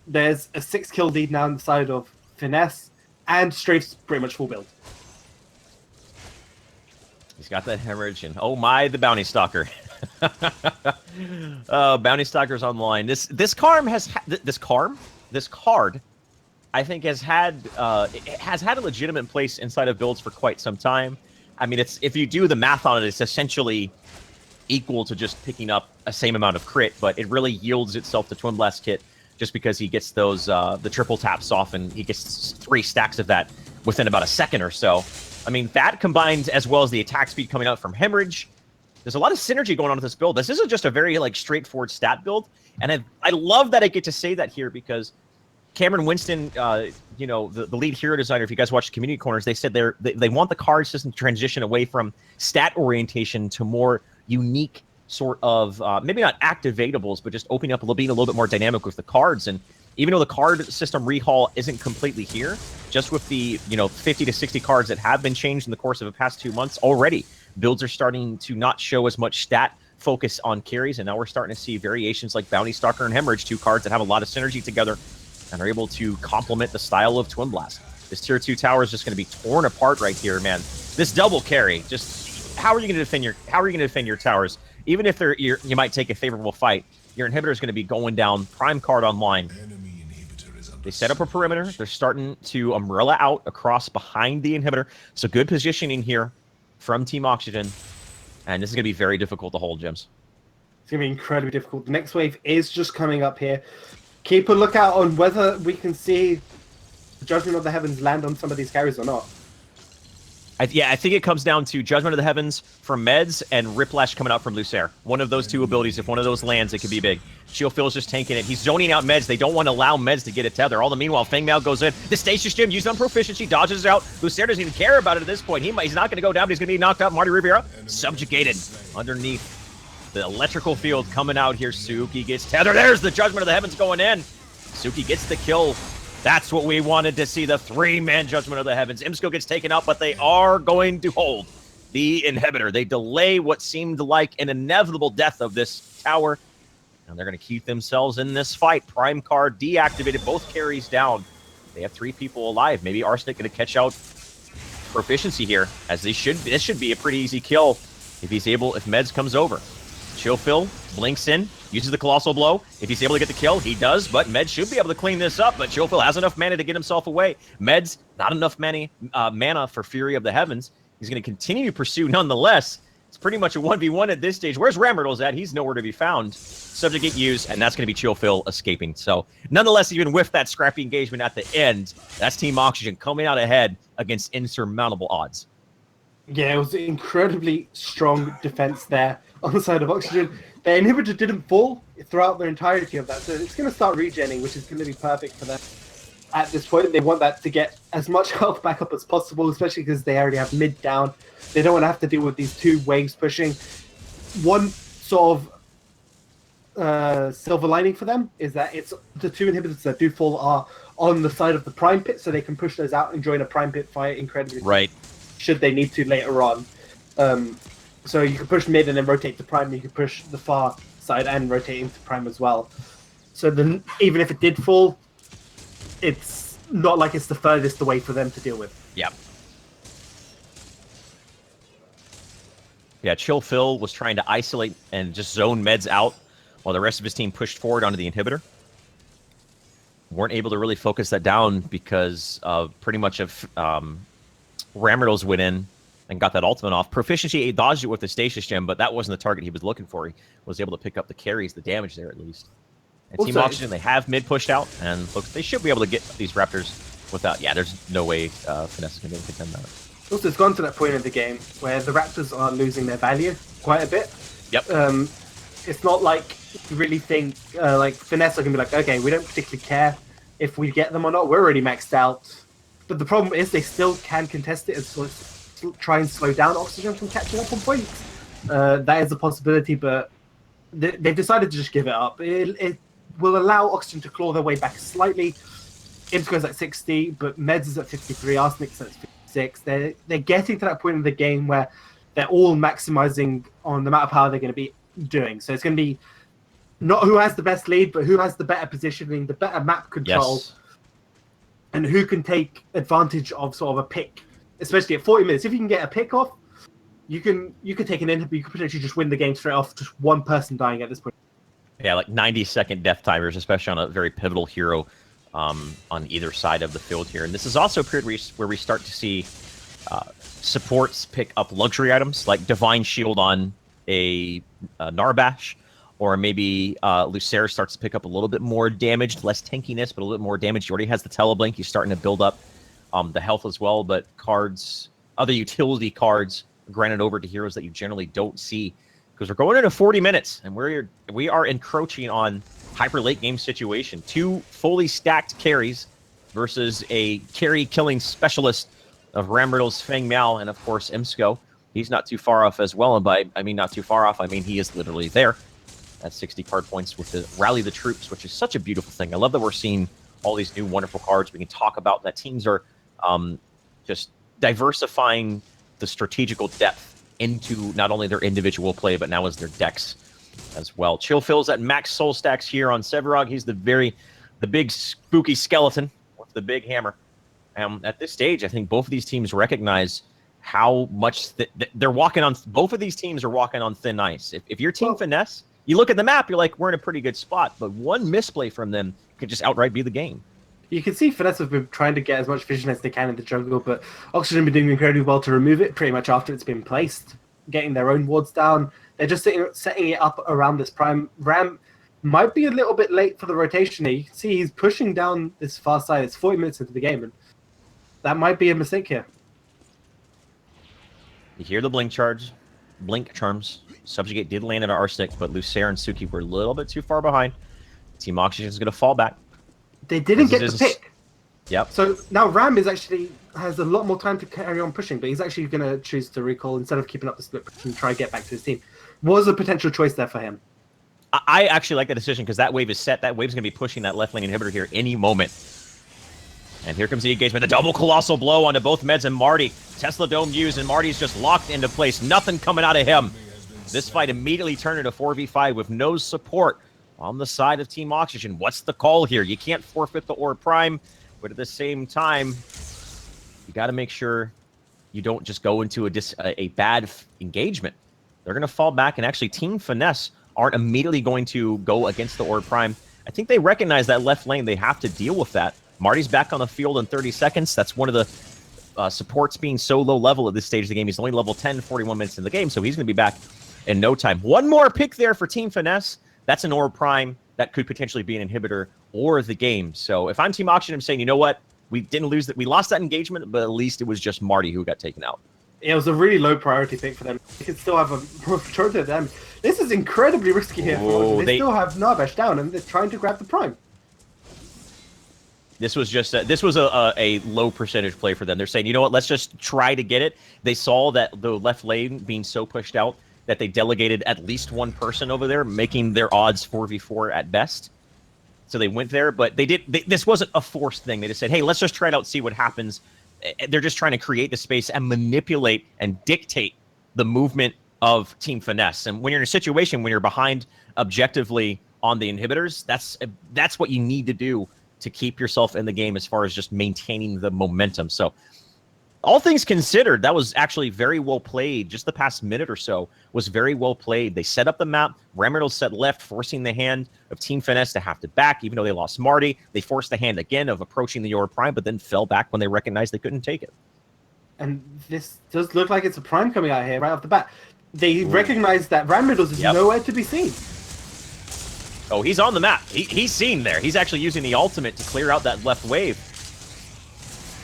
there's a 6-kill lead now on the side of Finesse, and Strafe's pretty much full build. He's got that hemorrhage, and oh my, the Bounty Stalker. Bounty Stalker's online. This card, I think, has had a legitimate place inside of builds for quite some time. I mean, if you do the math on it, it's essentially equal to just picking up a same amount of crit, but it really yields itself to Twin Blast Kit just because he gets those the triple taps off, and he gets 3 stacks of that within about a second or so. I mean, that combined as well as the attack speed coming out from Hemorrhage, there's a lot of synergy going on with this build. This isn't just a very straightforward stat build, and I love that I get to say that here because Cameron Winston, you know, the lead hero designer, if you guys watch the community corners, they said they want the card system to transition away from stat orientation to more unique sort of, maybe not activatables, but just opening up being a little bit more dynamic with the cards. And even though the card system rehaul isn't completely here, just with the 50 to 60 cards that have been changed in the course of the past 2 months already, builds are starting to not show as much stat focus on carries, and now we're starting to see variations like Bounty Stalker and Hemorrhage, 2 cards that have a lot of synergy together and are able to complement the style of Twin Blast. This tier 2 tower is just going to be torn apart right here, man. This double carry, just how are you going to defend your towers? Even if you might take a favorable fight, your inhibitor is going to be going down. Prime card online. They set up a perimeter. They're starting to umbrella out across behind the inhibitor. So good positioning here from Team Oxygen. And this is going to be very difficult to hold, Jims. It's going to be incredibly difficult. The next wave is just coming up here. Keep a lookout on whether we can see the Judgment of the Heavens land on some of these carries or not. I think it comes down to Judgment of the Heavens from Meds and Riplash coming out from Lucer. One of those 2 abilities, if one of those lands, it could be big. Shieldfill's just tanking it. He's zoning out Meds. They don't want to allow Meds to get a tether. All the meanwhile, Feng Mao goes in. The Stasis Gem used on proficiency, dodges it out. Lucer doesn't even care about it at this point. He's not going to go down, but he's going to be knocked out. Marty Rivera subjugated underneath the electrical field coming out here. Suki gets tethered. There's the Judgment of the Heavens going in. Suki gets the kill. That's what we wanted to see, the 3-man Judgment of the Heavens. Imsco gets taken out, but they are going to hold the inhibitor. They delay what seemed like an inevitable death of this tower, and they're going to keep themselves in this fight. Prime card deactivated, both carries down. They have 3 people alive. Maybe Arsenic going to catch out proficiency here, as this should be a pretty easy kill if Meds comes over. Chillfill blinks in, uses the Colossal Blow. If he's able to get the kill, he does, but Meds should be able to clean this up, but Chillfill has enough mana to get himself away. Meds, not enough mana for Fury of the Heavens. He's going to continue to pursue nonetheless. It's pretty much a 1v1 at this stage. Where's Ramriddles at? He's nowhere to be found. Subjugate used, and that's going to be Chillfill escaping. So, nonetheless, even with that scrappy engagement at the end, that's Team Oxygen coming out ahead against insurmountable odds. Yeah, it was an incredibly strong defense there on the side of Oxygen. The inhibitor didn't fall throughout the entirety of that, so it's going to start regenning, which is going to be perfect for them. At this point, they want that to get as much health back up as possible, especially because they already have mid down. They don't want to have to deal with these 2 waves pushing. One sort of silver lining for them is that it's the 2 inhibitors that do fall are on the side of the Prime Pit, so they can push those out and join a Prime Pit fight incredibly. Right. Should they need to later on. So you can push mid and then rotate to Prime. You can push the far side and rotate into Prime as well. So then, even if it did fall, it's not like it's the furthest away for them to deal with. Yeah. Yeah, Chillfill was trying to isolate and just zone Meds out while the rest of his team pushed forward onto the inhibitor. Weren't able to really focus that down because of pretty much of Ramriddles went in and got that ultimate off. Proficiency, he dodged it with the Stasis Gem, but that wasn't the target he was looking for. He was able to pick up the carries, the damage there at least. And also, Team Oxygen, they have mid pushed out, and looks they should be able to get these Raptors without... Yeah, there's no way Finesse is going to be able to contend that. Also, it's gone to that point in the game where the Raptors are losing their value quite a bit. Yep. It's not like you really think like Finesse are going to be like, okay, we don't particularly care if we get them or not. We're already maxed out. But the problem is they still can contest it and sort of try and slow down Oxygen from catching up on points. That is a possibility, but they've decided to just give it up. will allow Oxygen to claw their way back slightly. Imsco's at 60, but Meds is at 53, Arsenic's at 56. They're getting to that point in the game where they're all maximizing on the amount of power they're going to be doing. So it's going to be not who has the best lead, but who has the better positioning, the better map control, and who can take advantage of sort of a pick, especially at 40 minutes. If you can get a pick off, you can take an inhib, you could potentially just win the game straight off, just one person dying at this point. Yeah, like 90-second death timers, especially on a very pivotal hero on either side of the field here. And this is also a period where we start to see supports pick up luxury items, like Divine Shield on a Narbash, or maybe Lucer starts to pick up a little bit more damage, less tankiness, but a little bit more damage. He already has the Teleblink. He's starting to build up the health as well, but other utility cards granted over to heroes that you generally don't see, because we're going into 40 minutes and we are encroaching on hyper late game situation. 2 fully stacked carries versus a carry killing specialist of Ramriddle's Feng Miao, and of course Imsco. He's not too far off as well, and by I mean not too far off, I mean he is literally there at 60 card points with the Rally the Troops, which is such a beautiful thing. I love that we're seeing all these new wonderful cards we can talk about, that teams are just diversifying the strategical depth into not only their individual play, but now as their decks as well. Chill fills at max soul stacks here on Sevarog. He's the big spooky skeleton with the big hammer. At this stage, I think both of these teams recognize how much they're walking on. Both of these teams are walking on thin ice. If you're Team Finesse, you look at the map, you're like, we're in a pretty good spot, but one misplay from them could just outright be the game. You can see Finesse have been trying to get as much vision as they can in the jungle, but Oxygen have been doing incredibly well to remove it pretty much after it's been placed, getting their own wards down. They're just setting it up around this Prime. Ram might be a little bit late for the rotation here. You can see he's pushing down this far side. It's 40 minutes into the game, and that might be a mistake here. You hear the blink charms. Subjugate did land at Arsenic, but Lucer and Suki were a little bit too far behind. Team Oxygen is going to fall back. They didn't get the pick. Yep. So now Ram has a lot more time to carry on pushing, but he's actually going to choose to recall instead of keeping up the split and try to get back to his team. Was a potential choice there for him. I actually like that decision, because that wave is set. That wave's going to be pushing that left lane inhibitor here any moment. And here comes the engagement. The double colossal blow onto both Meds and Marty. Tesla Dome used, and Marty's just locked into place. Nothing coming out of him. This fight immediately turned into 4v5 with no support on the side of Team Oxygen. What's the call here? You can't forfeit the Orb Prime, but at the same time, you got to make sure you don't just go into a bad engagement. They're going to fall back, and actually Team Finesse aren't immediately going to go against the Orb Prime. I think they recognize that left lane. They have to deal with that. Marty's back on the field in 30 seconds. That's one of the supports being so low level at this stage of the game. He's only level 10, 41 minutes in the game, so he's going to be back in no time. One more pick there for Team Finesse. That's an Orb Prime. That could potentially be an inhibitor or the game. So if I'm Team Oxygen, I'm saying, you know what? We didn't lose that. We lost that engagement, but at least it was just Marty who got taken out. It was a really low priority pick for them. They could still have a majority of them. This is incredibly risky here for them. They still have Narbash down, and they're trying to grab the Prime. This was just a low percentage play for them. They're saying, you know what, let's just try to get it. They saw that the left lane being so pushed out that they delegated at least one person over there, making their odds 4v4 at best. So they went there, but this wasn't a forced thing. They just said, hey, let's just try it out, see what happens. They're just trying to create the space and manipulate and dictate the movement of Team Finesse. And when you're in a situation when you're behind objectively on the inhibitors, that's what you need to do to keep yourself in the game as far as just maintaining the momentum. So all things considered, that was actually very well played. Just the past minute or so was very well played. They set up the map. Ramriddle set left, forcing the hand of Team Finesse to have to back, even though they lost Marty. They forced the hand again of approaching the Orb Prime, but then fell back when they recognized they couldn't take it. And this does look like it's a Prime coming out here right off the bat. They recognize that Ramriddle's is nowhere to be seen. Oh, he's on the map. He's seen there. He's actually using the ultimate to clear out that left wave.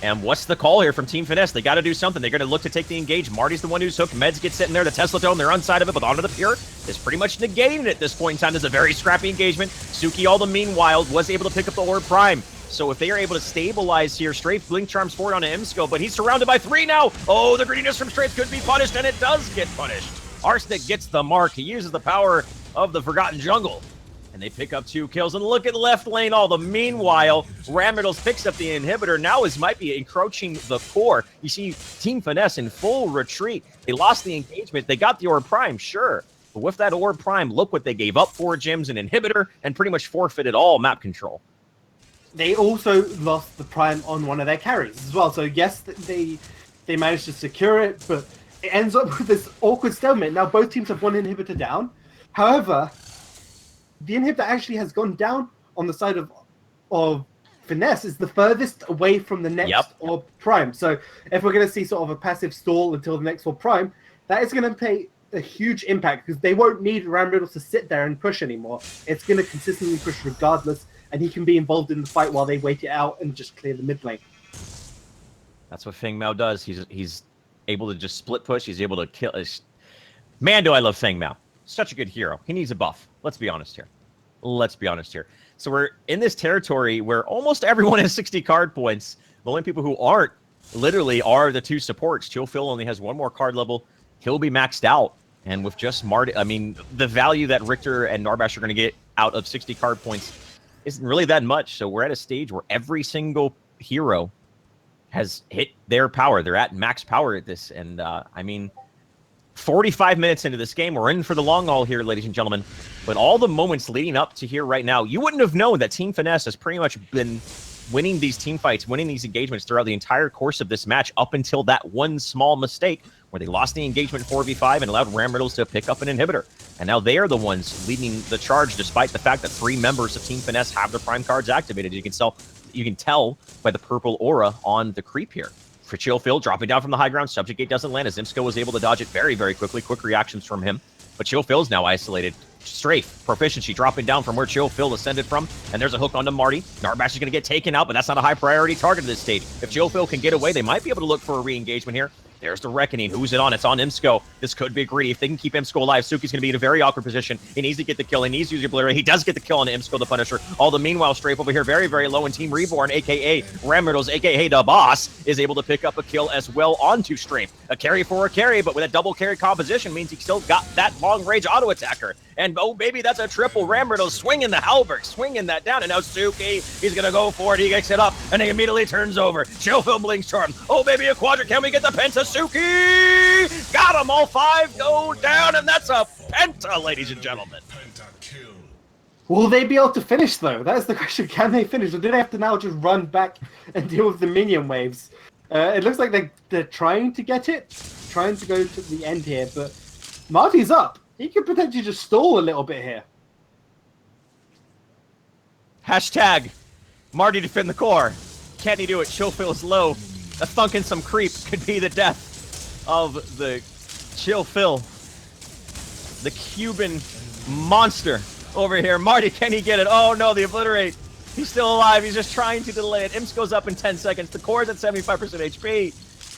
And what's the call here from Team Finesse? They got to do something. They're going to look to take the engage. Marty's the one who's hooked. Meds get sitting there. The Tesla Dome, they're on side of it, but onto the Pure is pretty much negating it at this point in time. There's a very scrappy engagement. Suki, all the meanwhile, was able to pick up the Orb Prime. So if they are able to stabilize here, Strafe blink charms forward onto Imsco, but he's surrounded by 3 now. Oh, the greediness from Strafe could be punished, and it does get punished. Arsenic gets the mark. He uses the power of the Forgotten Jungle. And they pick up 2 kills. And look at left lane. All the meanwhile, Ramriddles picks up the inhibitor. Now is might be encroaching the core. You see Team Finesse in full retreat. They lost the engagement. They got the Orb Prime, sure. But with that Orb Prime, look what they gave up: 4 gems, an inhibitor, and pretty much forfeited all map control. They also lost the Prime on one of their carries as well. So yes, they managed to secure it, but it ends up with this awkward stalemate. Now both teams have one inhibitor down. However, the inhibitor actually has gone down on the side of Finesse, is the furthest away from the next Orb Prime. So if we're going to see sort of a passive stall until the next Orb Prime, that is going to pay a huge impact, because they won't need Ramriddles to sit there and push anymore. It's going to consistently push regardless, and he can be involved in the fight while they wait it out and just clear the mid lane. That's what Feng Mao does. He's able to just split push. He's able to kill. Man, do I love Feng Mao. Such a good hero. He needs a buff. Let's be honest here. So we're in this territory where almost everyone has 60 card points. The only people who aren't literally are the 2 supports. Chill Phil only has 1 more card level. He'll be maxed out. And with just Marty, I mean, the value that Richter and Narbash are going to get out of 60 card points isn't really that much. So we're at a stage where every single hero has hit their power. They're at max power at this. And I mean, 45 minutes into this game, we're in for the long haul here, ladies and gentlemen. But all the moments leading up to here right now, you wouldn't have known that Team Finesse has pretty much been winning these team fights, winning these engagements throughout the entire course of this match, up until that one small mistake where they lost the engagement 4v5 and allowed Ramriddles to pick up an inhibitor. And now they are the ones leading the charge, despite the fact that 3 members of Team Finesse have their prime cards activated. You can tell by the purple aura on the creep here. For Chill Phil, dropping down from the high ground, Subjugate doesn't land, as Zimsko was able to dodge it very, very quickly. Quick reactions from him. But Chill Phil's now isolated. Strafe, Proficiency dropping down from where Chill Phil ascended from, and there's a hook onto Marty. Narbash is going to get taken out, but that's not a high priority target at this stage. If Chill Phil can get away, they might be able to look for a re-engagement here. There's the Reckoning. Who's it on? It's on Imsko. This could be greedy. If they can keep Imsko alive, Suki's going to be in a very awkward position. He needs to get the kill. He needs to use your Obliterate. He does get the kill on Imsko, the Punisher. All the meanwhile, Strafe over here, very, very low, and Team Reborn, a.k.a. Ramriddles, a.k.a. the boss, is able to pick up a kill as well onto Strafe. A carry for a carry, but with a double carry composition means he still got that long-range auto-attacker. And, oh, baby, that's a triple. Ramriddles swinging the halberd, swinging that down. And now Suki, he's going to go for it. He gets it up, and he immediately turns over. Chillfil Blinks Charm. Oh, baby, a quadra. Can we get the Penta? Suki! Got them. All 5 go down, and that's a Penta, ladies and gentlemen. Will they be able to finish, though? That's the question. Can they finish? Or do they have to now just run back and deal with the minion waves? It looks like they're trying to get it, trying to go to the end here, but Marty's up. He could potentially just stall a little bit here. Hashtag Marty defend the core. Can he do it? Chillfil is low. A thunk and some creep could be the death of the Chillfil. The Cuban monster over here. Marty, can he get it? Oh no, the Obliterate. He's still alive. He's just trying to delay it. Imps goes up in 10 seconds. The core's at 75% HP.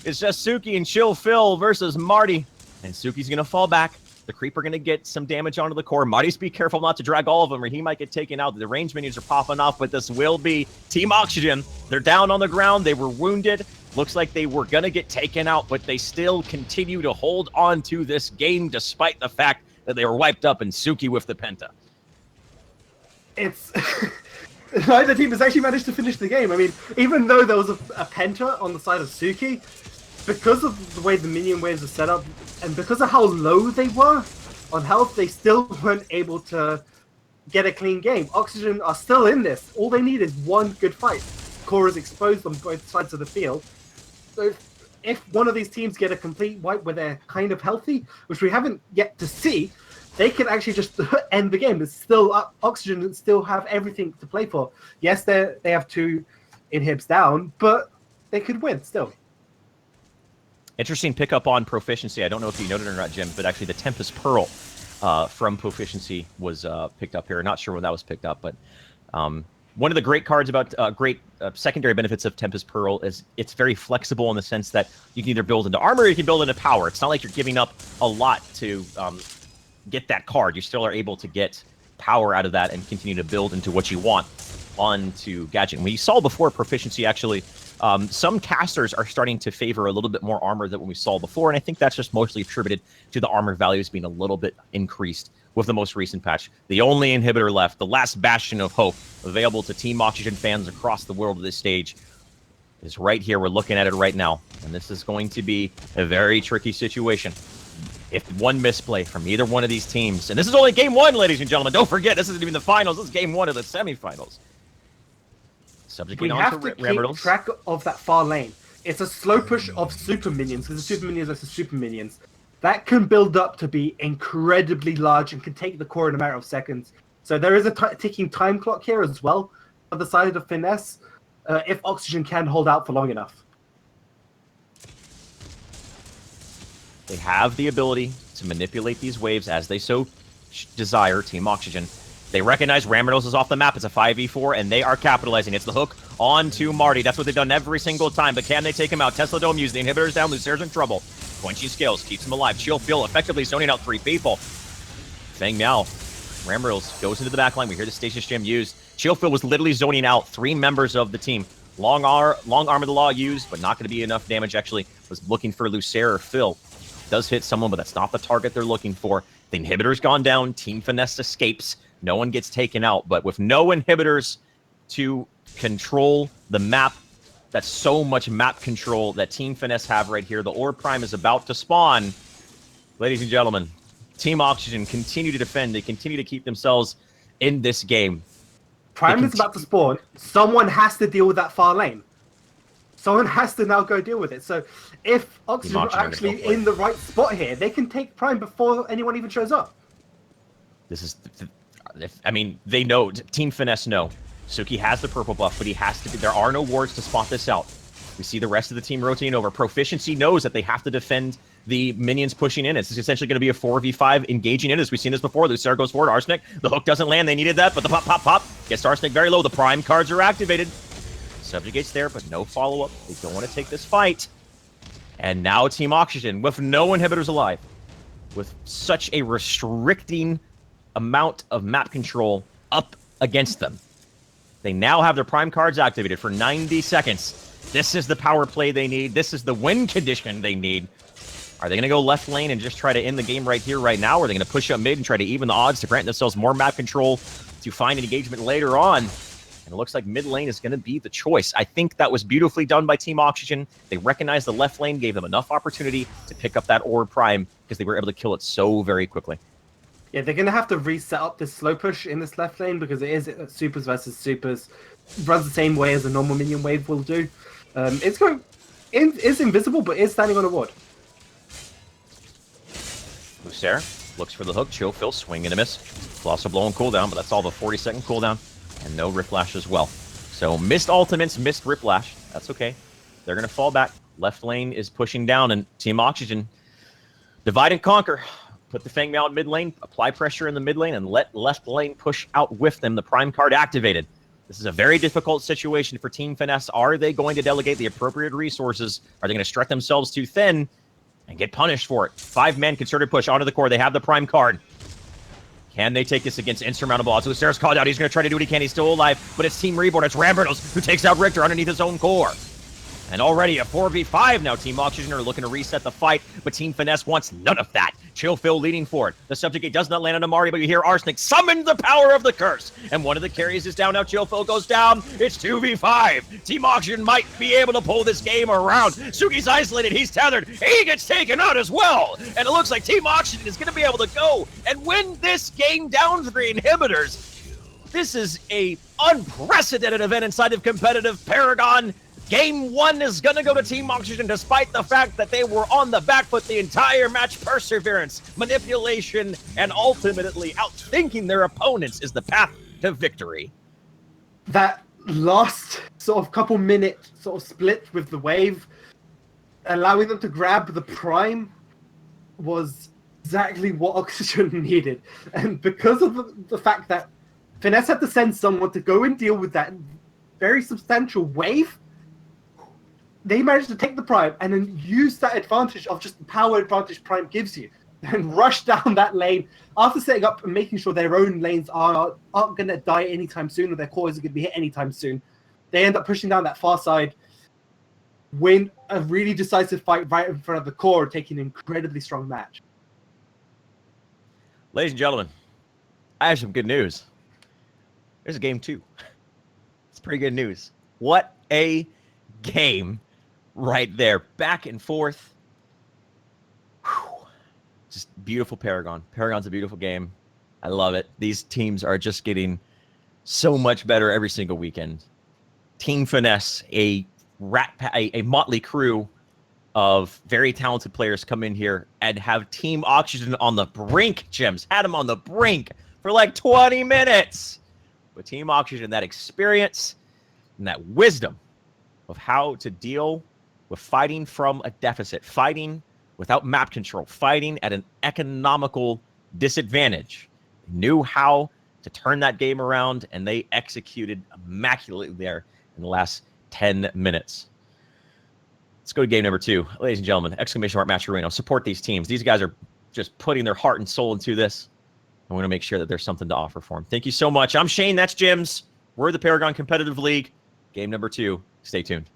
It's just Suki and Chillfil versus Marty. And Suki's going to fall back. The Creeper going to get some damage onto the core. Marty's be careful not to drag all of them or he might get taken out. The range minions are popping off, but this will be Team Oxygen. They're down on the ground. They were wounded. Looks like they were going to get taken out, but they still continue to hold on to this game despite the fact that they were wiped up and Suki with the Penta. It's... Neither team has actually managed to finish the game. I mean, even though there was a Penta on the side of Suki, because of the way the minion waves are set up, and because of how low they were on health, they still weren't able to get a clean game. Oxygen are still in this. All they need is one good fight. Core is exposed on both sides of the field. So if one of these teams get a complete wipe where they're kind of healthy, which we haven't yet to see, they can actually just end the game. It's still up. Oxygen still have everything to play for. Yes, they have 2 inhibs down, but they could win still. Interesting pickup on Proficiency. I don't know if you noted it or not, Jim, but actually the Tempest Pearl from Proficiency was picked up here. Not sure when that was picked up, but one of the great cards about secondary benefits of Tempest Pearl is it's very flexible in the sense that you can either build into armor or you can build into power. It's not like you're giving up a lot to get that card. You still are able to get power out of that and continue to build into what you want onto Gadget. And we saw before Proficiency actually Some casters are starting to favor a little bit more armor than what we saw before, and I think that's just mostly attributed to the armor values being a little bit increased with the most recent patch. The only inhibitor left, the last bastion of hope available to Team Oxygen fans across the world at this stage, is right here. We're looking at it right now, and this is going to be a very tricky situation. If one misplay from either one of these teams, and this is only game one, ladies and gentlemen, don't forget, this isn't even the finals, this is game one of the semifinals. We have to keep track of that far lane. It's a slow push of super minions, because the super minions versus super minions. That can build up to be incredibly large and can take the core in a matter of seconds. So there is a ticking time clock here as well on the side of Finesse, if Oxygen can hold out for long enough. They have the ability to manipulate these waves as they so desire, Team Oxygen. They recognize Rammernos is off the map. It's a 5v4, and they are capitalizing. It's the hook onto Marty. That's what they've done every single time, but can they take him out? Tesla Dome used the inhibitors down. Lucer's in trouble. Quenching Scales keeps him alive. Chill Phil effectively zoning out 3 people. Feng Miao. Rammernos goes into the backline. We hear the Stasis Gem used. Chill Phil was literally zoning out 3 members of the team. Long arm of the law used, but not going to be enough damage. Actually, was looking for Lucer or Phil. Does hit someone, but that's not the target they're looking for. The inhibitor's gone down. Team Finesse escapes. No one gets taken out, but with no inhibitors to control the map, that's so much map control that Team Finesse have right here. The Orb Prime is about to spawn. Ladies and gentlemen, Team Oxygen continue to defend. They continue to keep themselves in this game. Prime is about to spawn. Someone has to deal with that far lane. Someone has to now go deal with it. So if Oxygen are actually in the right spot here, they can take Prime before anyone even shows up. This is... I mean, they know. Team Finesse know. Suki has the purple buff, but he has to be... There are no wards to spot this out. We see the rest of the team rotating over. Proficiency knows that they have to defend the minions pushing in. It's essentially going to be a 4v5 engaging in, as we've seen this before. Lucer goes forward. Arsenic. The hook doesn't land. They needed that, but the pop, pop, pop gets Arsenic very low. The Prime cards are activated. Subjugate's there, but no follow-up. They don't want to take this fight. And now Team Oxygen, with no inhibitors alive, with such a restricting amount of map control up against them. They now have their Prime cards activated for 90 seconds. This is the power play they need. This is the win condition they need. Are they going to go left lane and just try to end the game right here, right now? Or are they going to push up mid and try to even the odds to grant themselves more map control to find an engagement later on? And it looks like mid lane is going to be the choice. I think that was beautifully done by Team Oxygen. They recognized the left lane gave them enough opportunity to pick up that Orb Prime because they were able to kill it so very quickly. Yeah, they're going to have to reset up this slow push in this left lane because it is supers versus supers. It runs the same way as a normal minion wave will do. It's invisible, but is standing on a ward. Lucer looks for the hook. Chill Phil, swing and a miss. Lost a blow and cooldown, but that's all the 40-second cooldown. And no Riplash as well. So missed ultimates, missed Riplash. That's okay. They're going to fall back. Left lane is pushing down, and Team Oxygen divide and conquer. Put the Feng Miao in mid lane, apply pressure in the mid lane, and let left lane push out with them. The Prime card activated. This is a very difficult situation for Team Finesse. Are they going to delegate the appropriate resources? Are they going to stretch themselves too thin and get punished for it? 5-man concerted push onto the core. They have the Prime card. Can they take this against insurmountable odds? Lucer's called out. He's going to try to do what he can. He's still alive, but it's Team Reborn. It's Rambertos who takes out Richter underneath his own core. And already a 4v5 now. Team Oxygen are looking to reset the fight, but Team Finesse wants none of that. Chill Phil leading for it. The Subjugate does not land on Amari, but you hear Arsenic summon the power of the curse. And one of the carries is down now. Chill Phil goes down. It's 2v5. Team Oxygen might be able to pull this game around. Suki's isolated. He's tethered. He gets taken out as well. And it looks like Team Oxygen is going to be able to go and win this game down to the inhibitors. This is a unprecedented event inside of competitive Paragon. Game 1 is going to go to Team Oxygen despite the fact that they were on the back foot the entire match. Perseverance, manipulation, and ultimately outthinking their opponents is the path to victory. That last sort of couple minute sort of split with the wave, allowing them to grab the Prime, was exactly what Oxygen needed. And because of the fact that Finesse had to send someone to go and deal with that very substantial wave, they managed to take the Prime and then use that advantage of just the power advantage Prime gives you and rush down that lane after setting up and making sure their own lanes aren't going to die anytime soon or their cores are going to be hit anytime soon. They end up pushing down that far side. win a really decisive fight right in front of the core, taking an incredibly strong match. Ladies and gentlemen, I have some good news. There's a game 2. It's pretty good news. What a game right there. Back and forth. Whew. Just beautiful Paragon. Paragon's a beautiful game. I love it. These teams are just getting so much better every single weekend. Team Finesse, a motley crew of very talented players come in here and have Team Oxygen on the brink, Jims. Had them on the brink for like 20 minutes. But Team Oxygen, that experience and that wisdom of how to deal with fighting from a deficit, fighting without map control, fighting at an economical disadvantage. They knew how to turn that game around, and they executed immaculately there in the last 10 minutes. Let's go to game number 2. Ladies and gentlemen, !Match Arena. Support these teams. These guys are just putting their heart and soul into this. I want to make sure that there's something to offer for them. Thank you so much. I'm Shane. That's Jims. We're the Paragon Competitive League. Game number 2. Stay tuned.